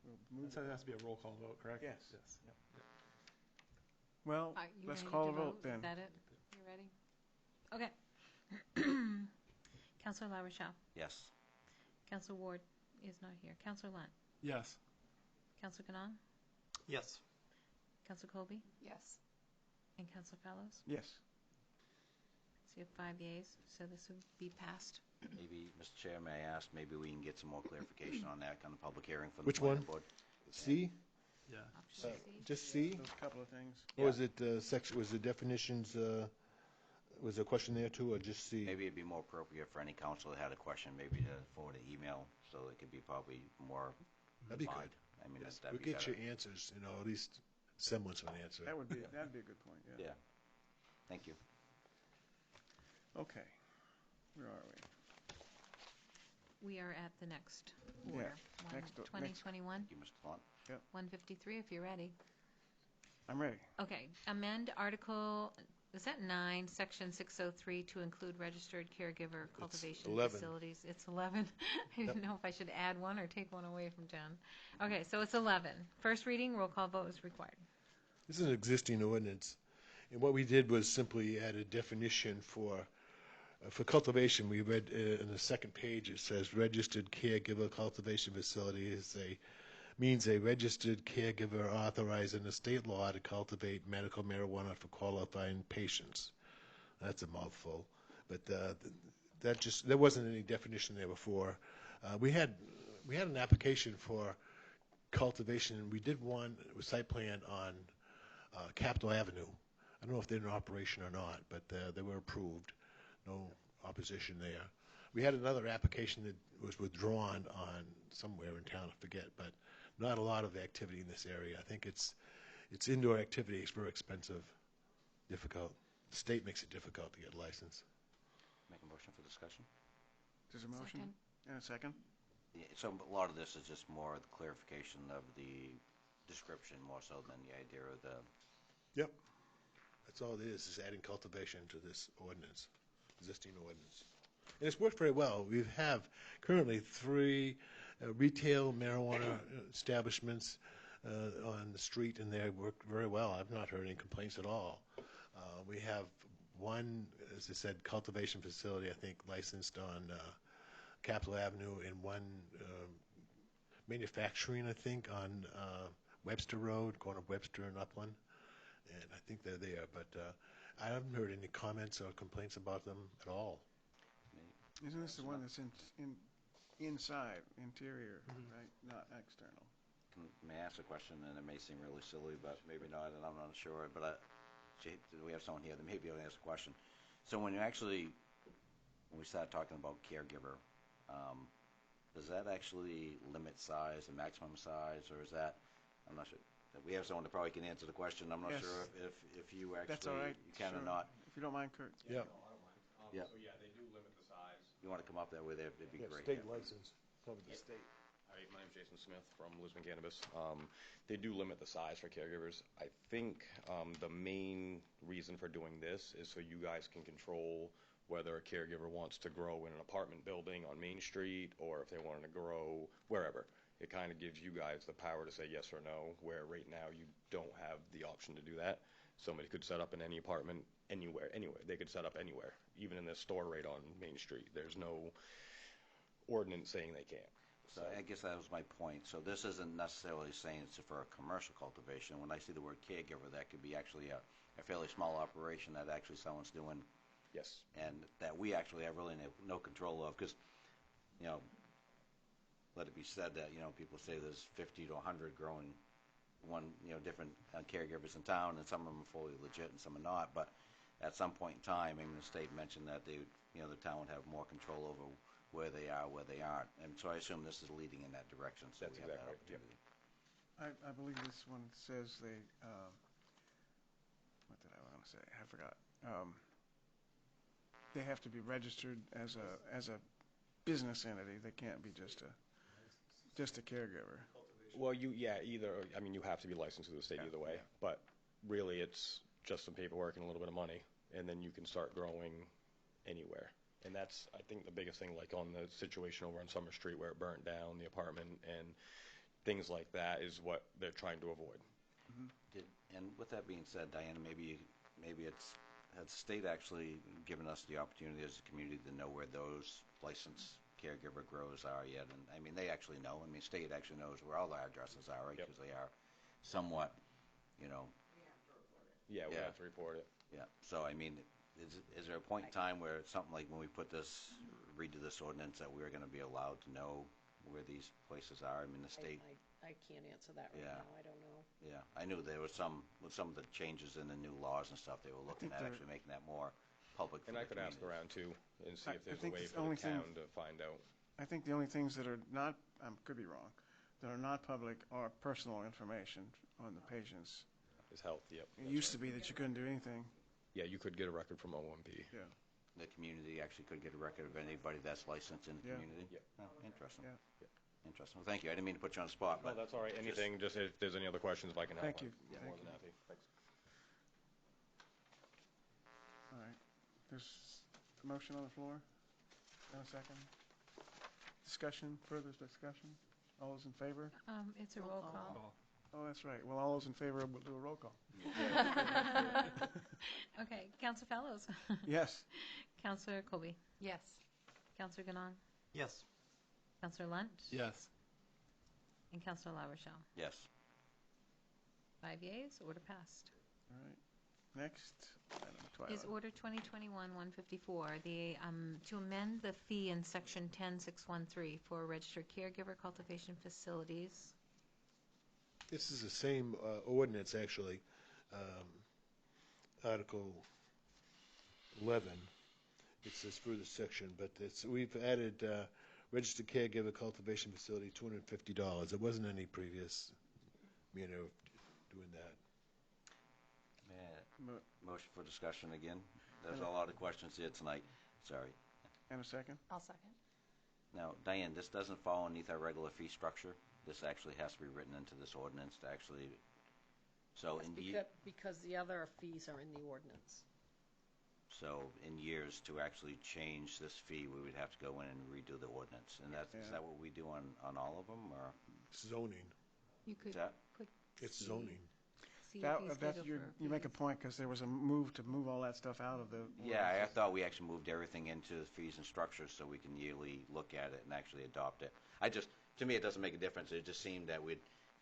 We'll move So it has to be a roll call vote, correct? Yes. Yes. Well, You let's ready call to a vote then. Is that it? You ready? Okay. Counselor LaRochelle. Yes. Counselor Ward is not here. Counselor Lunt. Yes. Counselor Ganong. Yes. Counselor Colby. Yes. And Counselor Fellows. Yes. So you have 5 yeas, so this would be passed. Maybe, Mr. Chair, may I ask, maybe we can get some more clarification on that kind of public hearing from the Which planning one? board. C? Yeah. Option C. Just C? Those couple of things. Or was it section, was the definitions, was there a question there too, or just C? Maybe it'd be more appropriate for any council that had a question, maybe to forward an email, so it could be probably more That'd be refined. good. I mean, Yes, that'd we'll be get better. your answers, at least semblance of an answer. That'd be a good point, yeah. Yeah. Thank you. Okay. Where are we? We are at the next Yeah, order. next. 2021, Thank you, Mr. Blunt. 153, if you're ready. I'm ready. Okay, amend Article, is that 9, Section 603, to include registered caregiver cultivation 11. facilities? It's 11. I didn't know if I should add one or take one away from Jen. Okay, so it's 11. First reading, roll call vote is required. This is an existing ordinance, and what we did was simply add a definition for cultivation. We read in the second page, it says registered caregiver cultivation facility means a registered caregiver authorized in the state law to cultivate medical marijuana for qualifying patients. That's a mouthful, but there wasn't any definition there before. We had an application for cultivation, and we did one with site plan on Capitol Avenue. I don't know if they're in operation or not, but they were approved. No opposition there. We had another application that was withdrawn on somewhere in town, I forget, but not a lot of activity in this area. I think it's indoor activity. It's very expensive, difficult. The state makes it difficult to get a license. Make a motion for discussion? There's a motion Second. and a second. Yeah, so a lot of this is just more the clarification of the description more so than the idea of the. Yep. That's all it is adding cultivation to this ordinance, existing ordinance. And it's worked very well. We have currently 3 retail marijuana establishments on the street, and they work very well. I've not heard any complaints at all. We have one, as I said, cultivation facility, I think, licensed on Capitol Avenue, and one manufacturing, I think, on Webster Road, going up Webster and Upland. And I think they're there, but I haven't heard any comments or complaints about them at all. Isn't this the one that's inside, interior, right? Not external. May I ask a question, and it may seem really silly, but maybe not, and I'm not sure, but we have someone here that may be able to ask a question. So when we start talking about caregiver, does that actually limit size, the maximum size, or is that, I'm not sure. We have someone that probably can answer the question. I'm not Yes. sure if you actually, That's all right. you can or Sure. not. If you don't mind, Kurt. Yeah. Yeah. So yeah, they do limit the size. You want to come up that way, it'd be great. State license, cover the state. Hi, my name's Jason Smith from Lisbon Cannabis. They do limit the size for caregivers. I think the main reason for doing this is so you guys can control whether a caregiver wants to grow in an apartment building on Main Street or if they want to grow wherever. It kind of gives you guys the power to say yes or no, where right now you don't have the option to do that. Somebody could set up in any apartment anywhere. They could set up anywhere, even in this store right on Main Street. There's no ordinance saying they can't. So I guess that was my point. So this isn't necessarily saying it's for a commercial cultivation. When I see the word caregiver, that could be actually a fairly small operation that actually someone's doing. Yes. And that we actually have really no control of, because, let it be said that, people say there's 50 to 100 growing different caregivers in town, and some of them are fully legit and some are not. But at some point in time, the state mentioned that the town would have more control over where they are, where they aren't. And so I assume this is leading in that direction. So That's we have exactly that right, opportunity. I believe this one says they, what did I want to say? I forgot. They have to be registered as a business entity. They can't be just a caregiver. Well, I mean, you have to be licensed through the state either way, but really it's just some paperwork and a little bit of money, and then you can start growing anywhere. And that's, I think, the biggest thing, like on the situation over on Summer Street where it burnt down, the apartment, and things like that is what they're trying to avoid. And with that being said, Diana, maybe has the state actually given us the opportunity as a community to know where those licensed caregiver grows are yet? And I mean, they actually know. I mean, state actually knows where all the addresses are, right? Yep. Because they are somewhat, you know. Yeah, we Yeah. have to report it. Yeah. So I mean, is there a point in time where it's something like when we redo this ordinance that we're going to be allowed to know where these places are? I mean, the state. I can't answer that right Yeah. now, I don't know. Yeah, I knew there was with some of the changes in the new laws and stuff, they were looking at actually making that more public for And the I could ask community. around too and see I if there's a think way the for only the thing- town to find out. I think the only things that are not, could be wrong, that are not public are personal information on the patients. Is health, yep. It used to be that you couldn't do anything. Yeah, you could get a record from OMP. Yeah. The community actually could get a record of anybody that's licensed in the Yeah. community? Yep. Oh, interesting. Yeah. Interesting. Well, thank you. I didn't mean to put you on the spot, No, but. that's all right. Anything, just if there's any other questions, if I can help. Thank you. I'm more than happy. Thanks. All right. There's a motion on the floor. And a second. Discussion, further discussion? All those in favor? It's a roll call. Oh, that's right. Well, all those in favor, we'll do a roll call. Okay, Counselor Fellows. Yes. Counselor Colby. Yes. Counselor Ganong. Yes. Counselor Lunt. Yes. And Counselor LaRochelle. Yes. 5 yeas, order passed. All right. Next, item 12. Is Order 2021-154, to amend the fee in Section 10613 for registered caregiver cultivation facilities. This is the same ordinance, actually. Article 11. It's this further section, but we've added registered caregiver cultivation facility, $250. There wasn't any previous manner of doing that. Motion for discussion again. There's a lot of questions here tonight. Sorry. And a second? I'll second. Now, Diane, this doesn't fall underneath our regular fee structure. This actually has to be written into this ordinance to actually, so Because the other fees are in the ordinance. so in years to actually change this fee, we would have to go in and redo the ordinance. And is Yeah. that what we do on all of them, or Zoning. You could is that? put It's C- zoning. C That, fee that's, schedule you for make a fees. point, because there was a move to move all that stuff out of the. Yeah, I thought we actually moved everything into the fees and structures so we can yearly look at it and actually adopt it. To me, it doesn't make a difference. It just seemed that we'd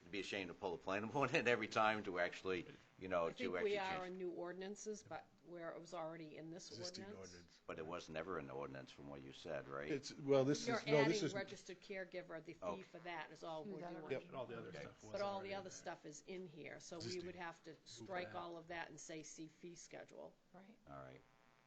be ashamed to pull the planning board in every time to actually, I think to actually we are change. on new ordinances, but where it was already in this Existing ordinance. ordinance. But it was never an ordinance from what you said, right? You're adding registered caregiver, the fee for that is all we're doing. Yep. And all the other stuff was But all already the in other there. stuff is in here, so we Existing. would have to strike that. all of that and say see fee schedule. Right. All right.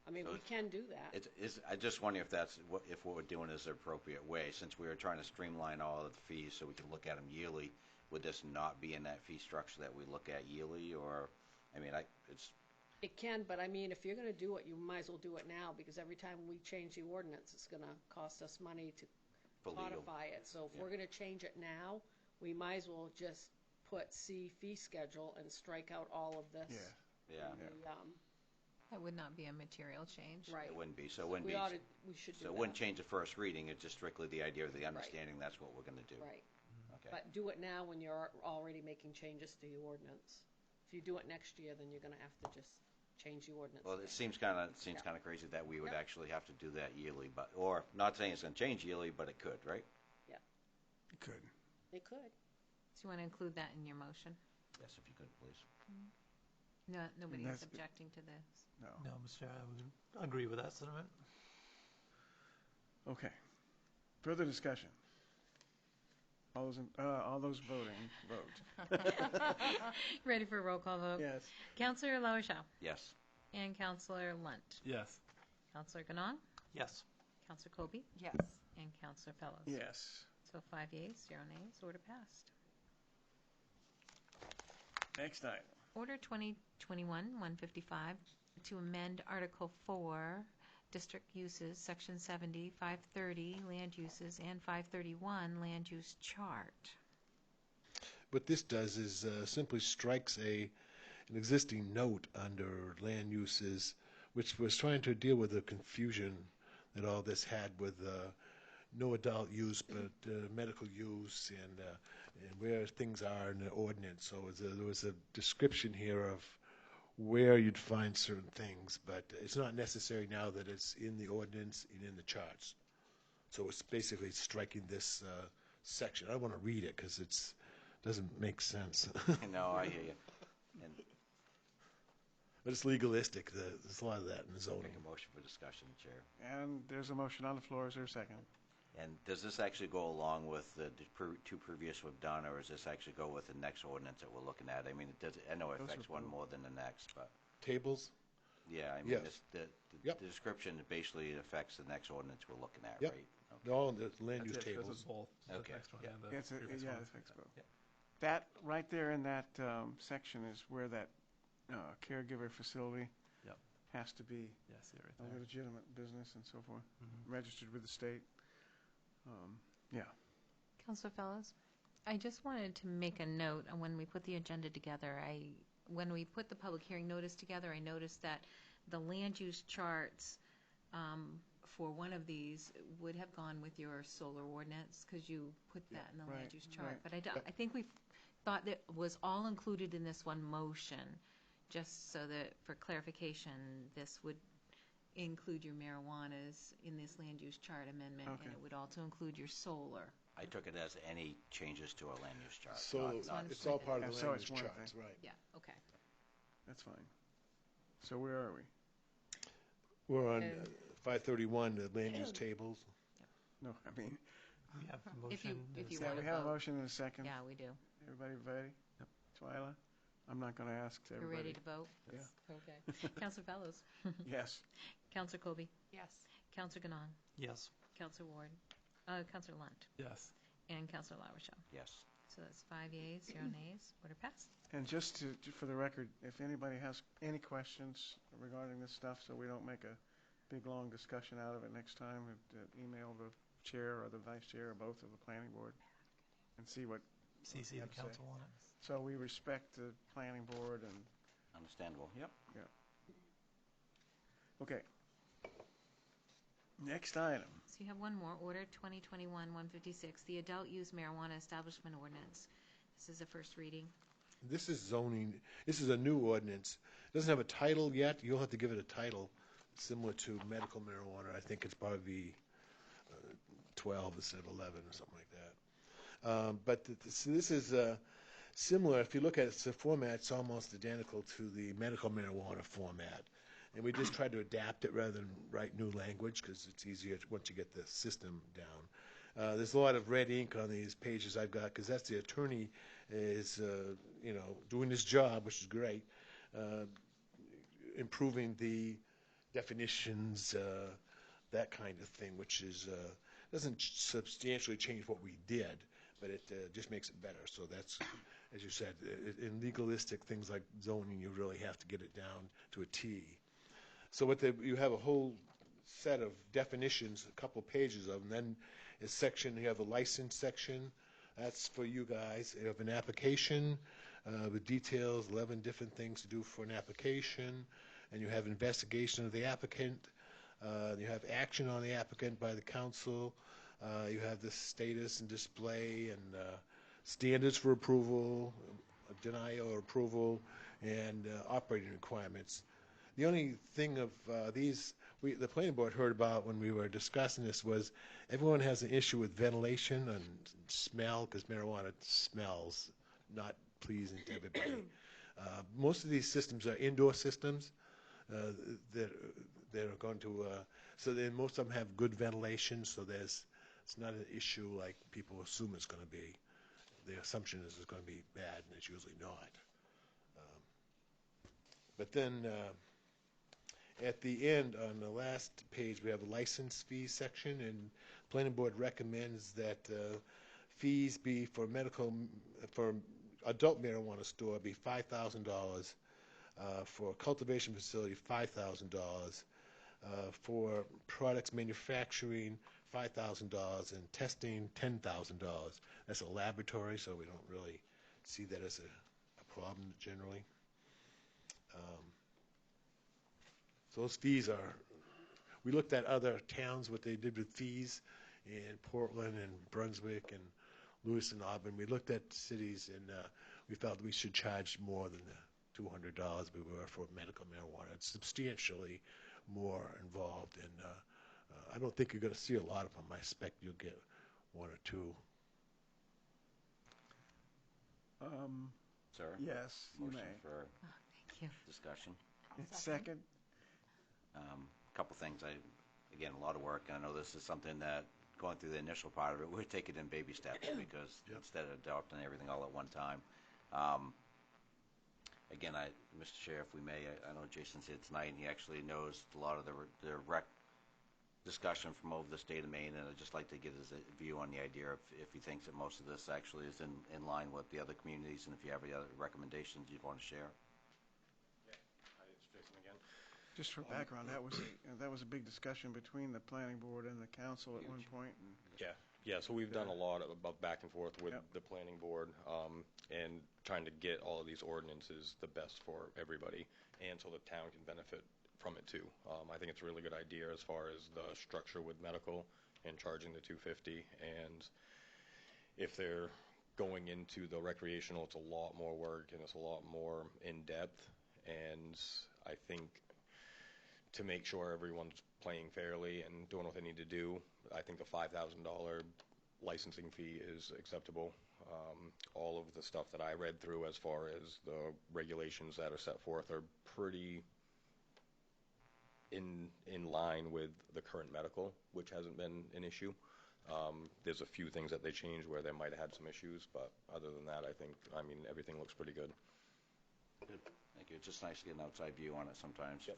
I mean, So we can do that. I just wonder if if what we're doing is the appropriate way, since we were trying to streamline all of the fees so we can look at them yearly. Would this not be in that fee structure that we look at yearly, or, I mean, it's, It can, but I mean, if you're gonna do it, you might as well do it now, because every time we change the ordinance, it's gonna cost us money to for legal. codify it. So if we're gonna change it now, we might as well just put C fee schedule and strike out all of this. Yeah. Yeah, The, That would not be a material change. Right. it wouldn't be, so it wouldn't We be, we should do so that. it wouldn't change the first reading, it's just strictly the idea of the understanding that's what we're gonna do. Right. Okay. But do it now when you're already making changes to the ordinance. If you do it next year, then you're gonna have to just change the ordinance. Well, it seems kind of crazy that we would Yep. actually have to do that yearly, or, not saying it's gonna change yearly, but it could, right? It could. It could. So you want to include that in your motion? Yes, if you could, please. No, nobody is That's- objecting to this. No. No, Mr. Chair, I would agree with that sentiment. Okay. Further discussion. All those voting, vote. Ready for a roll call vote? Yes. Counselor LaRochelle. Yes. And Counselor Lunt. Yes. Counselor Ganong. Yes. Counselor Colby. Yes. And Counselor Fellows. Yes. So 5 yeas, 0 nays, order passed. Next item. Order 2021-155 to amend Article 4, District Uses, Section 70, 530, Land Uses, and 531, Land Use Chart. What this does is simply strikes an existing note under land uses, which was trying to deal with the confusion that all this had with no adult use, but medical use, and where things are in the ordinance. So there was a description here of where you'd find certain things, but it's not necessary now that it's in the ordinance and in the charts. So it's basically striking this section. I don't want to read it because it's doesn't make sense. No, I hear you. And But it's legalistic. There's a lot of that in the zoning. make a motion for discussion, Chair. And there's a motion on the floor. Is there a second? And does this actually go along with the two previous we've done, or does this actually go with the next ordinance that we're looking at? I mean, it does. I know it Those affects are one both. more than the next, but Tables? yeah, I mean, Yes. the Yep. description basically affects the next ordinance we're looking at, Yep. right? No, the land That's use it, 'cause tables. it's both. The Okay. next one Yeah. and the It's previous yeah, one. it's expo. Yeah. That right there in that section is where that caregiver facility Yep. has to be Yeah, see it right a there. legitimate business and so forth, Mhm. registered with the state. Yeah. Councilor Fellows, I just wanted to make a note on when we put the agenda together. When we put the public hearing notice together, I noticed that the land use charts for one of these would have gone with your solar ordinance because you put that in the land Right, use chart. right. But I think we thought that was all included in this one motion, just so that for clarification, this would include your marijuanas in this land use chart amendment, Okay. and it would also include your solar. I took it as any changes to our land use chart. So not- it's all part of Yeah, the so land it's use one charts, thing. right. Yeah, okay. That's fine. So where are we? We're on And- 531, the land use tables. No, I mean, We have a If motion. you- if and a you yeah, wanna we have a vote. motion and a second. Yeah, we do. Everybody ready? Yep. Twyla? I'm not going to ask You're everybody. ready to vote? Yeah. Okay. Counselor Fellows? Yes. Counselor Colby? Yes. Counselor Ganon? Yes. Counselor Ward? Counselor Lunt? Yes. And Counselor LaRochelle? Yes. So that's 5 yeas, 0 nays. Order passed. And just for the record, if anybody has any questions regarding this stuff, so we don't make a big, long discussion out of it next time, email the chair or the vice chair or both of the planning board and see what. CC you the have to say. council on it. So we respect the planning board and, Understandable. Yep. okay. Next item. So you have one more. Order 2021-156, the Adult Use Marijuana Establishment Ordinance. This is a first reading. This is zoning. This is a new ordinance. It doesn't have a title yet. You'll have to give it a title similar to medical marijuana. I think it's probably 12 instead of 11 or something like that. But this is similar. If you look at it, the format, it's almost identical to the medical marijuana format. And we just tried to adapt it rather than write new language because it's easier once you get the system down. There's a lot of red ink on these pages I've got because that's the attorney is, doing his job, which is great, improving the definitions, that kind of thing, which is doesn't substantially change what we did, but it just makes it better. So that's, as you said, in legalistic things like zoning, you really have to get it down to a T. So you have a whole set of definitions, a couple pages of them. Then a section, you have a license section. That's for you guys. You have an application with details, 11 different things to do for an application. And you have investigation of the applicant. You have action on the applicant by the council. You have the status and display and standards for approval, denial or approval, and operating requirements. The only thing of these the planning board heard about when we were discussing this was everyone has an issue with ventilation and smell because marijuana smells not pleasing to everybody. Most of these systems are indoor systems that are going to, so then most of them have good ventilation, so it's not an issue like people assume it's going to be. The assumption is it's going to be bad, and it's usually not. But then at the end, on the last page, we have a license fee section, and planning board recommends that fees be for adult marijuana store be $5,000, for a cultivation facility, $5,000, for products manufacturing, $5,000, and testing, $10,000. That's a laboratory, so we don't really see that as a problem generally. So those fees are, we looked at other towns, what they did with fees in Portland and Brunswick and Lewiston, Auburn. We looked at cities, and we felt we should charge more than the $200 we were for medical marijuana. It's substantially more involved, and I don't think you're going to see a lot of them. I expect you'll get one or two. Sir? Yes, you Motion may. for Thank you. discussion. Second? A couple things. Again, a lot of work. I know this is something that, going through the initial part of it, we're taking in baby steps because instead of adopting everything all at one time. Again, Mr. Chair, if we may, I know Jason's here tonight, and he actually knows a lot of the rec discussion from over the state of Maine, and I'd just like to get his view on the idea of if he thinks that most of this actually is in line with the other communities, and if you have any other recommendations you'd want to share. It's Jason again. Just for background, that was a big discussion between the planning board and the council at one point. And Yeah, so we've done a lot of back and forth with Yep. the planning board, and trying to get all of these ordinances the best for everybody, and so the town can benefit from it too. I think it's a really good idea as far as the structure with medical and charging the $250, and if they're going into the recreational, it's a lot more work and it's a lot more in-depth, and I think to make sure everyone's playing fairly and doing what they need to do, I think the $5,000 licensing fee is acceptable. All of the stuff that I read through as far as the regulations that are set forth are pretty in line with the current medical, which hasn't been an issue. There's a few things that they changed where they might have had some issues, but other than that, I mean, everything looks pretty good. Good. Thank you. It's just nice to get an outside view on it sometimes.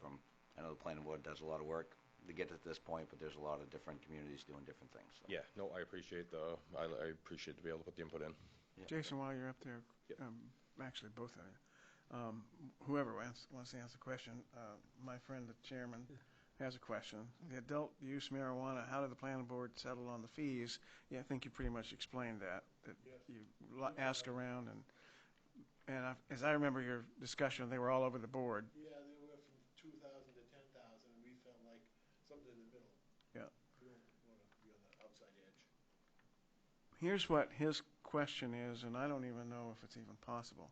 I know the planning board does a lot of work to get to this point, but there's a lot of different communities doing different things. So. Yeah, no, I appreciate I appreciate to be able to put the input in. Yeah. Jason, while you're up there, actually both of you, whoever wants to answer the question, my friend the chairman has a question. The adult use marijuana, how did the planning board settle on the fees? Yeah, I think you pretty much explained that you ask around, and as I remember your discussion, they were all over the board. Yeah, they were from 2,000 to 10,000, and we felt like something in the middle. Yeah. We don't want to be on the outside edge. Here's what his question is, and I don't even know if it's even possible.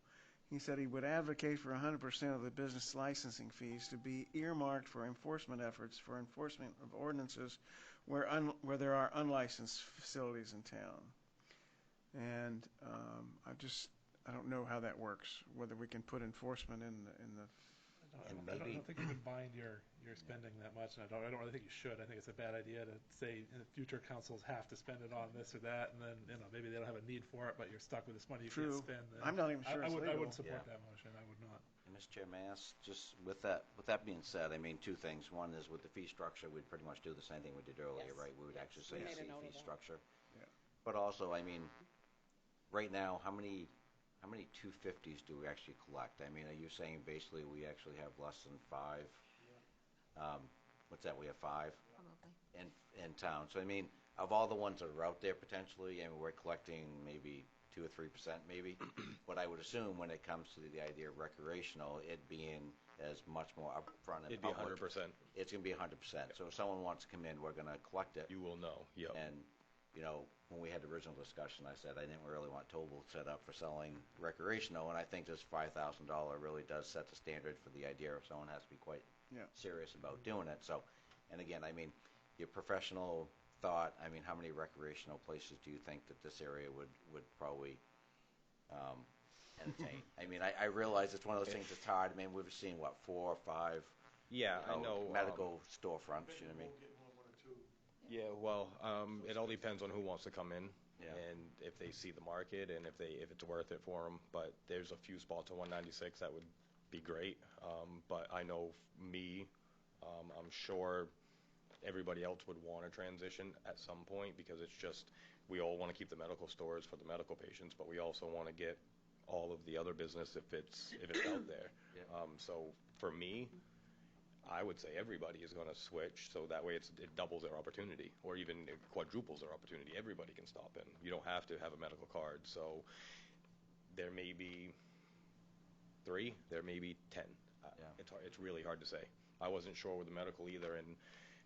He said he would advocate for 100% of the business licensing fees to be earmarked for enforcement efforts for enforcement of ordinances where there are unlicensed facilities in town. And I don't know how that works, whether we can put enforcement in the I don't think you can bind your spending that much, and I don't really think you should. I think it's a bad idea to say future councils have to spend it on this or that, and then maybe they don't have a need for it, but you're stuck with this money you can't spend. I'm not even sure I it's legal. wouldn't support that motion. I would not. And Mr. Chair, may I ask, just with that being said, I mean, two things. One is with the fee structure, we'd pretty much do the same thing we did earlier, Yes. right? We would actually say We made a see note of fee that. structure. Yeah. But also, I mean, right now, how many 250s do we actually collect? I mean, are you saying basically we actually have less than 5? What's that? We have 5 Probably. in town. So I mean, of all the ones that are out there potentially, and we're collecting maybe 2 or 3% maybe. But I would assume when it comes to the idea of recreational, it being as much more upfront and It'd be public, 100%. it's going to be 100%. So if someone wants to come in, we're going to collect it. You will know. Yep. And, when we had the original discussion, I said I didn't really want Tobel set up for selling recreational, and I think this $5,000 really does set the standard for the idea if someone has to be quite serious about doing it. So, and again, I mean, your professional thought, I mean, how many recreational places do you think that this area would probably entertain? I mean, I realize it's one of those things that's hard. I mean, we've seen, 4 or 5 Yeah, I know. medical storefronts, you know what I mean? Yeah, well, it all depends on who wants to come in, Yeah. and if they see the market, and if it's worth it for them. But there's a few spots on 196 that would be great. But I know I'm sure everybody else would want to transition at some point, because it's just we all want to keep the medical stores for the medical patients, but we also want to get all of the other business if it's out there. Yeah. So for me, I would say everybody is going to switch, so that way it doubles their opportunity, or even it quadruples their opportunity. Everybody can stop in. You don't have to have a medical card. So there may be 3, there may be 10. It's really hard to say. I wasn't sure with the medical either, and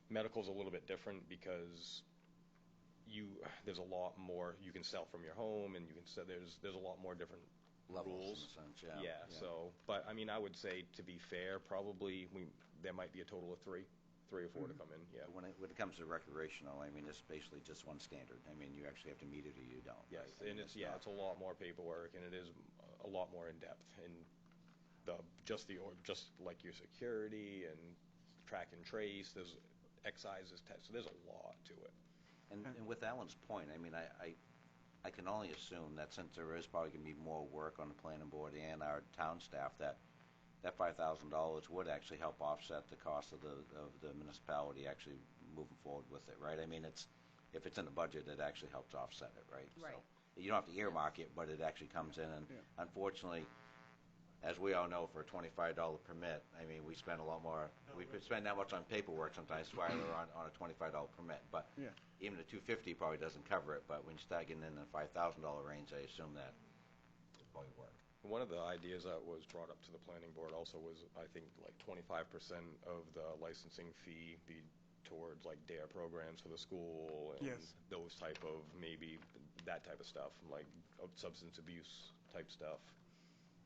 medical's a little bit different because there's a lot more you can sell from your home, and you can sell, there's a lot more different Levels rules. in a sense, yeah. So, but I mean, I would say, to be fair, probably there might be a total of 3 or 4 to come in. Yeah. When it comes to recreational, I mean, it's basically just one standard. I mean, you actually have to meet it or you don't. Yes, right? and it's a lot more paperwork, and it is a lot more in depth, and just like your security and track and trace. There's excises, so there's a lot to it. And with Alan's point, I mean, I can only assume that since there is probably going to be more work on the planning board and our town staff, that $5,000 would actually help offset the cost of the municipality actually moving forward with it, right? I mean, if it's in the budget, it actually helps offset it, right? Right. So you don't have to earmark it, but it actually comes in, and unfortunately, as we all know, for a $25 permit, I mean, we spend a lot more. We could spend that much on paperwork sometimes, while we're on a $25 permit. But even the $250 probably doesn't cover it. But when you start getting in the $5,000 range, I assume that will probably work. One of the ideas that was brought up to the planning board also was, I think, like 25% of the licensing fee be towards like DARE programs for the school and those type of, maybe that type of stuff, like substance abuse type stuff.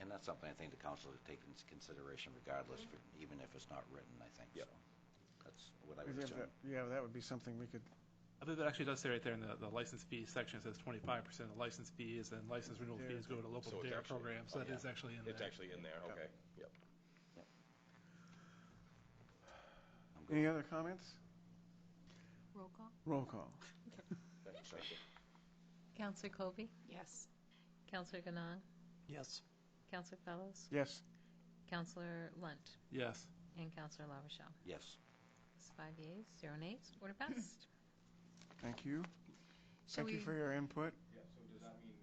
And that's something I think the council would take into consideration regardless, even if it's not written, I think. Yep. So that's what I would assume. Yeah, that would be something we could. I believe it actually does say right there in the license fee section, it says 25% of license fees, and license renewal fees go to local DARE programs, so that is actually in there. It's actually in there, okay. Yep. Any other comments? Roll call. Roll call. Counselor Kobe? Yes. Counselor Ganong? Yes. Counselor Fellows? Yes. Counselor Lunt? Yes. And Counselor LaRochelle? Yes. It's 5 yeas, 0 nays. Order passed. Thank you. Shall Thank you we- for your input. Yeah, so does that mean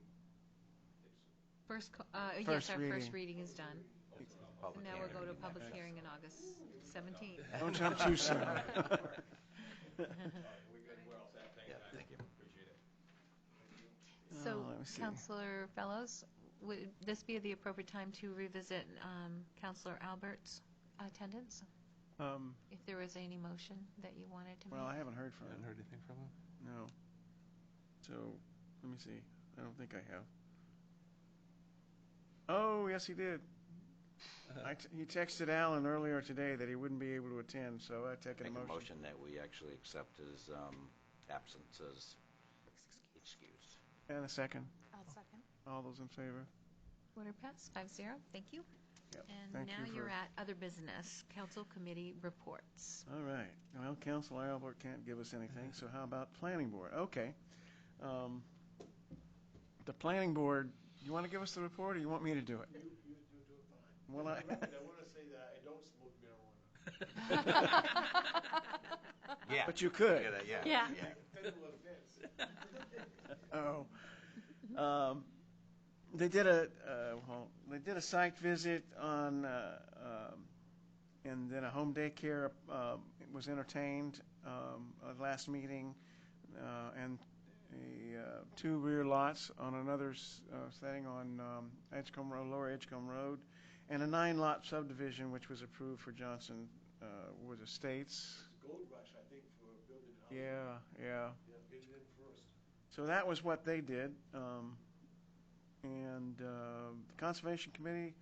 First, First yes, our reading. first reading is done. Public Now we'll hearing. go to public hearing in August 17th. Don't jump too soon. We're all set? Yeah, thank you. Appreciate it. So, let me see. Counselor Fellows, would this be the appropriate time to revisit Counselor Albert's attendance? If there was any motion that you wanted to make? Well, I haven't heard from I him. haven't heard anything from him. No. So, let me see. I don't think I have. Oh, yes, he did. He texted Alan earlier today that he wouldn't be able to attend, so I take a Make a motion. motion that we actually accept his absence as excused. And a second. I'll second. All those in favor? Order passed, 5-0. Thank you. Yep. And Thank now you you're for- at other business, council committee reports. All right. Well, Councilor Albert can't give us anything, so how about planning board? Okay. The planning board, you want to give us the report, or you want me to do it? You do it fine. Well, I want to say that I don't smoke marijuana. Yeah. But you could. Yeah. Yeah. Federal offense. Oh. They did a site visit on, and then a home daycare was entertained at last meeting, and 2 rear lots on another setting on Edgecombe Road, Lower Edgecombe Road, and a 9-lot subdivision which was approved for Johnson Wood Estates. Gold rush, I think, for building houses. Yeah. Yeah, get it in first. So that was what they did. And the Conservation Committee,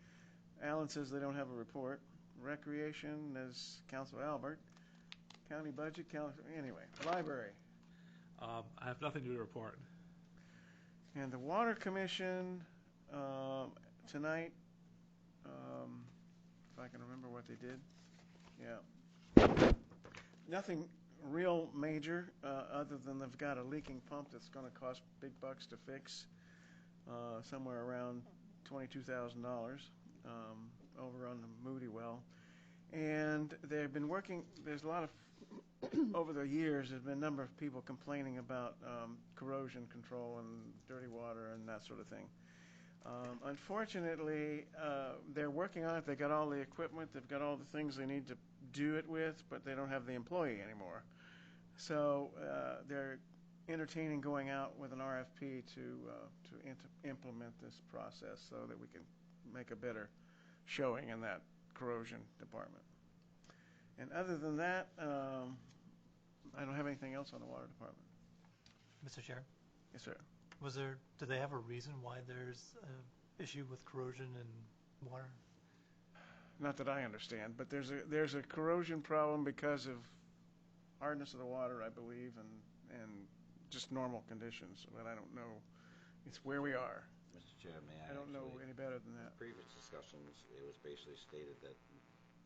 Alan says they don't have a report. Recreation is Councilor Albert. County budget, anyway, library. I have nothing to report. And the Water Commission, tonight, if I can remember what they did. Yeah. Nothing real major, other than they've got a leaking pump that's going to cost big bucks to fix, somewhere around $22,000 over on the Moody well. And they've been working, there's a lot of, over the years, there's been a number of people complaining about corrosion control and dirty water and that sort of thing. Unfortunately, they're working on it. They got all the equipment. They've got all the things they need to do it with, but they don't have the employee anymore. So they're entertaining going out with an RFP to implement this process so that we can make a better showing in that corrosion department. And other than that, I don't have anything else on the water department. Mr. Chair, Yes, sir. do they have a reason why there's an issue with corrosion in water? Not that I understand, but there's a corrosion problem because of hardness of the water, I believe, and just normal conditions. But I don't know. It's where we are. Mr. Chair, may I I don't know actually- any better than that. Previous discussions, it was basically stated that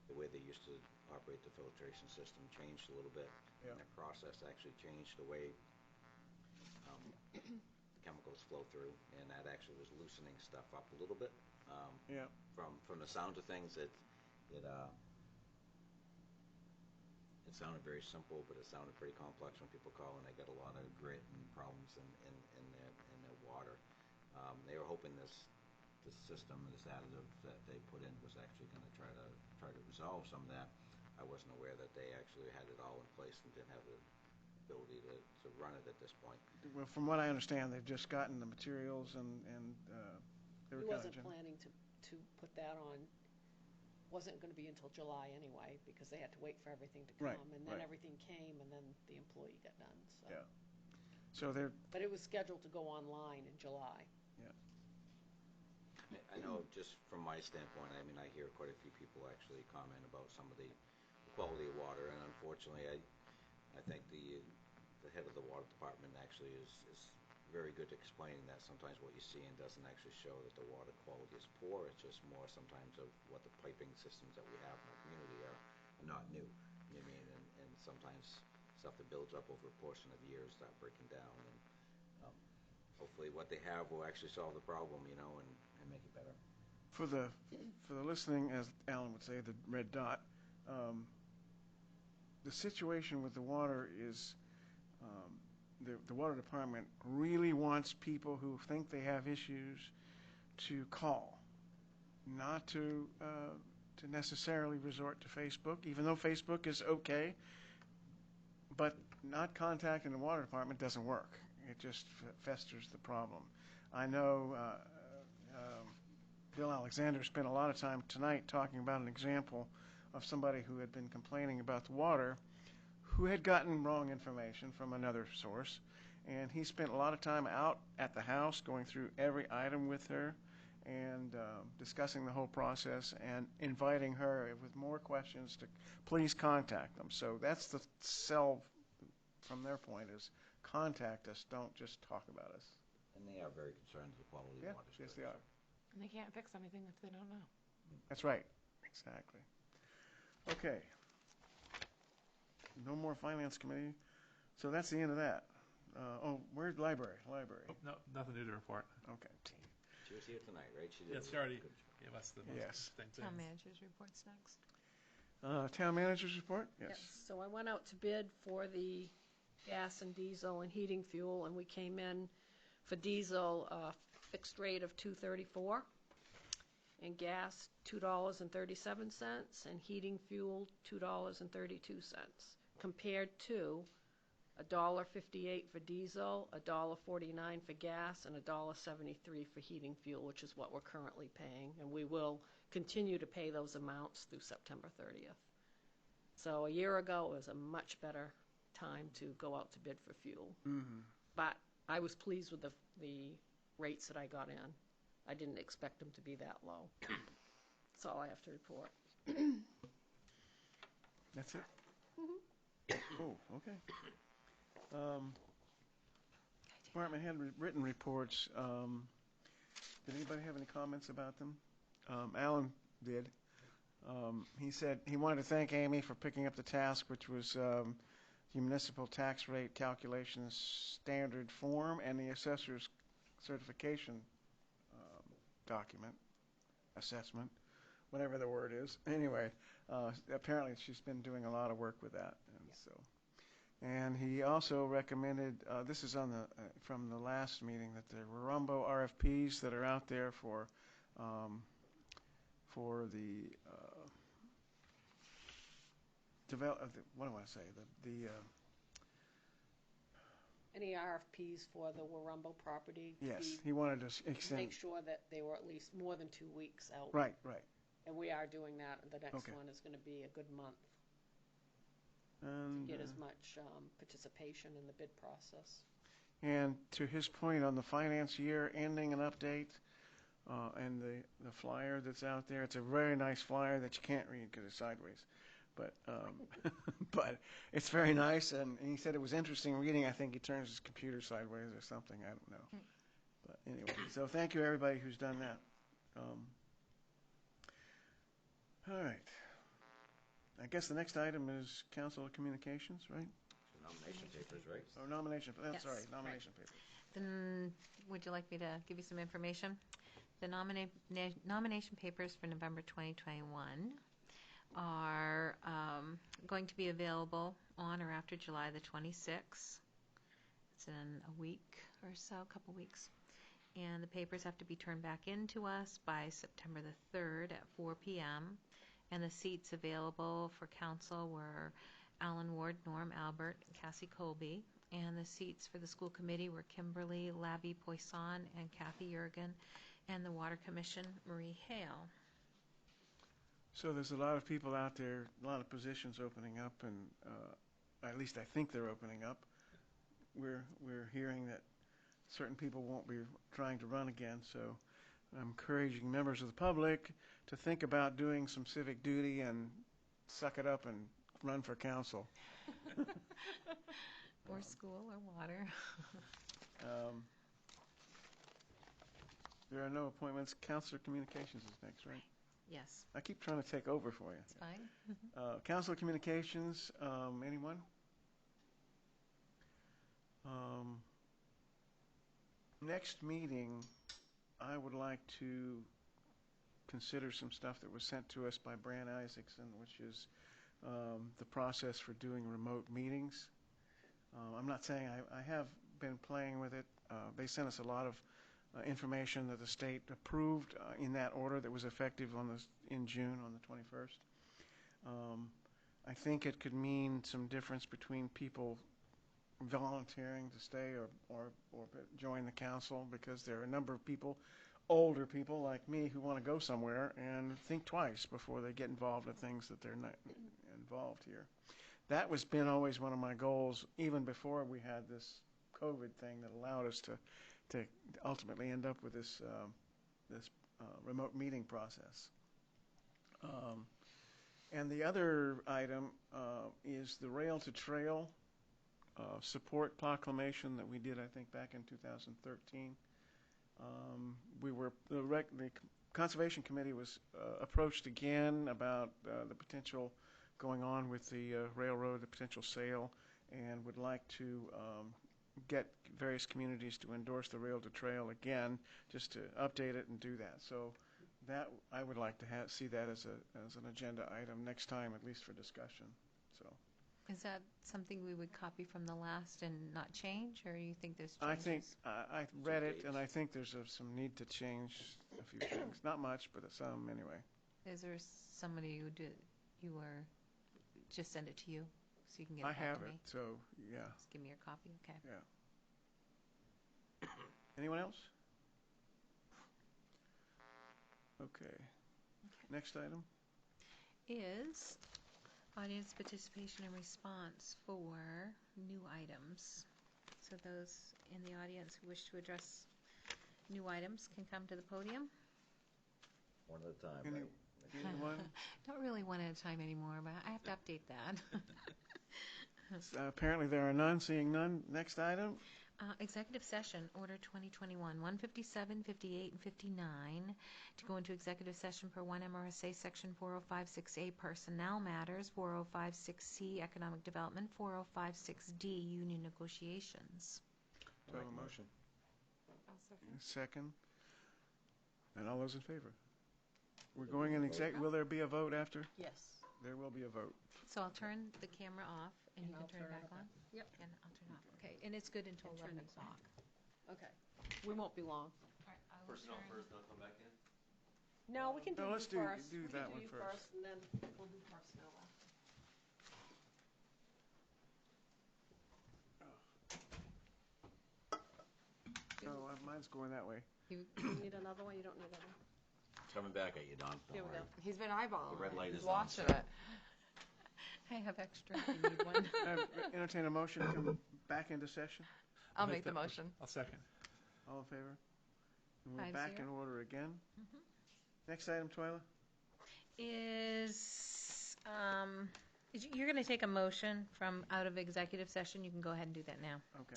the way they used to operate the filtration system changed a little bit. Yeah. And the process actually changed the way the chemicals flow through, and that actually was loosening stuff up a little bit. Yeah. From the sound of things, it sounded very simple, but it sounded pretty complex when people call, and they got a lot of grit and problems in their water. They were hoping this system, this additive that they put in, was actually going to try to resolve some of that. I wasn't aware that they actually had it all in place and didn't have the ability to run it at this point. Well, from what I understand, they've just gotten the materials and they He were kind wasn't of planning to put that on, wasn't going to be until July anyway, because they had to wait for everything to come. Right, And then right. everything came, and then the employee got done, so. Yeah. So they're But it was scheduled to go online in July. I know just from my standpoint, I mean, I hear quite a few people actually comment about some of the quality of water, and unfortunately, I think the head of the water department actually is very good at explaining that sometimes what you see and doesn't actually show that the water quality is poor. It's just more sometimes of what the piping systems that we have in our community are not new. You know what I mean? And sometimes stuff that builds up over a portion of years start breaking down, and hopefully what they have will actually solve the problem, you know, and make it better. for the listening, as Alan would say, the red dot. The situation with the water is the water department really wants people who think they have issues to call, not to necessarily resort to Facebook, even though Facebook is okay, but not contacting the water department doesn't work. It just festers the problem. I know Bill Alexander spent a lot of time tonight talking about an example of somebody who had been complaining about the water, who had gotten wrong information from another source, and he spent a lot of time out at the house going through every item with her and discussing the whole process and inviting her with more questions to please contact them. So that's the sell from their point is contact us, don't just talk about us. And they are very concerned with the quality Yeah, of water. yes they are. And they can't fix anything if they don't know. That's right, exactly. Okay. No more finance committee, so that's the end of that. Where's library? Library. Oh, no, nothing new to report. Okay. She was here tonight, right? She did Yes, a she already good job. gave us the most Yes. interesting things. Town manager's report's next. Town manager's report? Yes. So I went out to bid for the gas and diesel and heating fuel, and we came in for diesel, fixed rate of $2.34, and gas, $2.37, and heating fuel, $2.32, compared to $1.58 for diesel, $1.49 for gas, and $1.73 for heating fuel, which is what we're currently paying, and we will continue to pay those amounts through September 30th. So a year ago, it was a much better time to go out to bid for fuel. Mm-hmm. But I was pleased with the rates that I got in. I didn't expect them to be that low. That's all I have to report. That's it? Oh, okay. Department head written reports. Did anybody have any comments about them? Alan did. He said he wanted to thank Amy for picking up the task, which was the municipal tax rate calculation standard form and the assessor's certification document, assessment, whatever the word is. Anyway, apparently she's been doing a lot of work with that, and so And he also recommended, this is on the, from the last meeting, that the Warumbo RFPs that are out there for the what do I want to say? Any RFPs for the Warumbo property? Yes, he wanted to extend. Make sure that they were at least more than 2 weeks out. Right. And we are doing that. The next Okay. one is going to be a good month And, to get as much participation in the bid process. and to his point on the finance year ending an update, and the flyer that's out there, it's a very nice flyer that you can't read because it's sideways. But but it's very nice, and he said it was interesting reading. I think he turns his computer sideways or something. I don't know. But anyway, so thank you everybody who's done that. All right. I guess the next item is council communications, right? Nomination papers, right? Or nomination. Yes, Sorry, right. nomination papers. Then, would you like me to give you some information? The nomination papers for November 2021 are going to be available on or after July the 26th. It's in a week or so, a couple weeks. And the papers have to be turned back in to us by September the 3rd at 4 p.m. And the seats available for council were Alan Ward, Norm Albert, and Cassie Colby. And the seats for the school committee were Kimberly Labby Poisson and Kathy Jurgen, and the Water Commission, Marie Hale. So there's a lot of people out there, a lot of positions opening up, and at least I think they're opening up. We're hearing that certain people won't be trying to run again, so I'm encouraging members of the public to think about doing some civic duty and suck it up and run for council. Or school or water. There are no appointments. Councilor Communications is next, right? Yes, I keep trying to take over for you. it's fine. Councilor Communications, anyone? Next meeting, I would like to consider some stuff that was sent to us by Bran Isaacson, which is the process for doing remote meetings. I'm not saying I have been playing with it. They sent us a lot of information that the state approved in that order that was effective in June on the 21st. I think it could mean some difference between people volunteering to stay or join the council, because there are a number of people, older people like me, who want to go somewhere and think twice before they get involved in things that they're not involved here. That was been always one of my goals, even before we had this COVID thing that allowed us to ultimately end up with this remote meeting process. And the other item is the Rail to Trail support proclamation that we did, I think, back in 2013. The Conservation Committee was approached again about the potential going on with the railroad, the potential sale, and would like to get various communities to endorse the Rail to Trail again, just to update it and do that. So that I would like to see that as an agenda item next time, at least for discussion. So Is that something we would copy from the last and not change, or you think there's changes? I think I read it, and I think there's some need to change a few things. Not much, but some anyway. Is there somebody who or just send it to you so you can get it I back have to it, me? so yeah. Just give me your copy, okay? Yeah. Anyone else? Okay. Next item. Is audience participation and response for new items. So those in the audience who wish to address new items can come to the podium. One at a time, right? Anyone? Not really one at a time anymore, but I have to update that. Apparently there are none. Seeing none. Next item. Executive session, Order 2021, 157, 58, and 59, to go into executive session per 1 MRSA Section 4056A Personnel Matters, 4056C Economic Development, 4056D Union Negotiations. Do I have a motion? Second. And all those in favor? We're going in exec. Will there be a vote after? Yes. There will be a vote. So I'll turn the camera off And you I'll can turn it back back on? Yep. And I'll turn it off. Okay, and it's good until And turn 11 these o'clock. Okay. We won't be long. All right, I will Personnel turn- first, then come back in? No, we can do No, you let's first. do We that can one do you first. and then we'll do personnel after. So mine's going that way. You need another one? You don't need that one? It's coming back at you, Don. Here we go. He's been eyeballing The red it. light He's is on, watching so- it. I have extra if you need one. I entertain a motion to come back into session. I'll make the motion. I'll second. All in favor? And we're back 5-0. in order again. Next item, Twyla? You're going to take a motion from out of executive session. You can go ahead and do that now. Okay.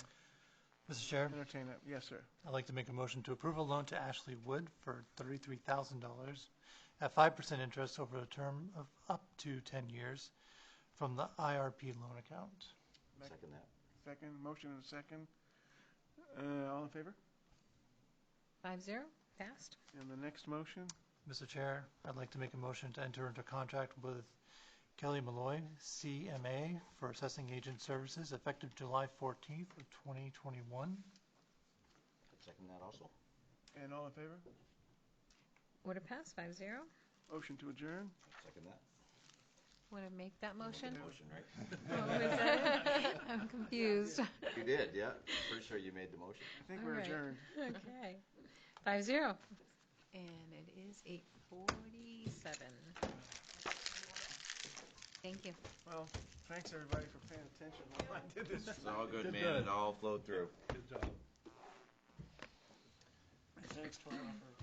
Mr. Chair, Entertain that. Yes, sir. I'd like to make a motion to approve a loan to Ashley Wood for $33,000 at 5% interest over a term of up to 10 years from the IRP loan account. Second that. Second, motion and a second. All in favor? 5-0, passed. And the next motion? Mr. Chair, I'd like to make a motion to enter into contract with Kelly Malloy, CMA, for assessing agent services effective July 14th of 2021. Second that also? And all in favor? Order passed, 5-0. Motion to adjourn? Second that? Want to make that motion? Motion, right? What was that? I'm confused. You did, yeah. Pretty sure you made the motion. I think All we're right. adjourned. Okay. 5-0. And it is 8:47. Thank you. Well, thanks everybody for paying attention while I did this. It's all good, man. It all flowed through. Good job. Thanks, Twyla, for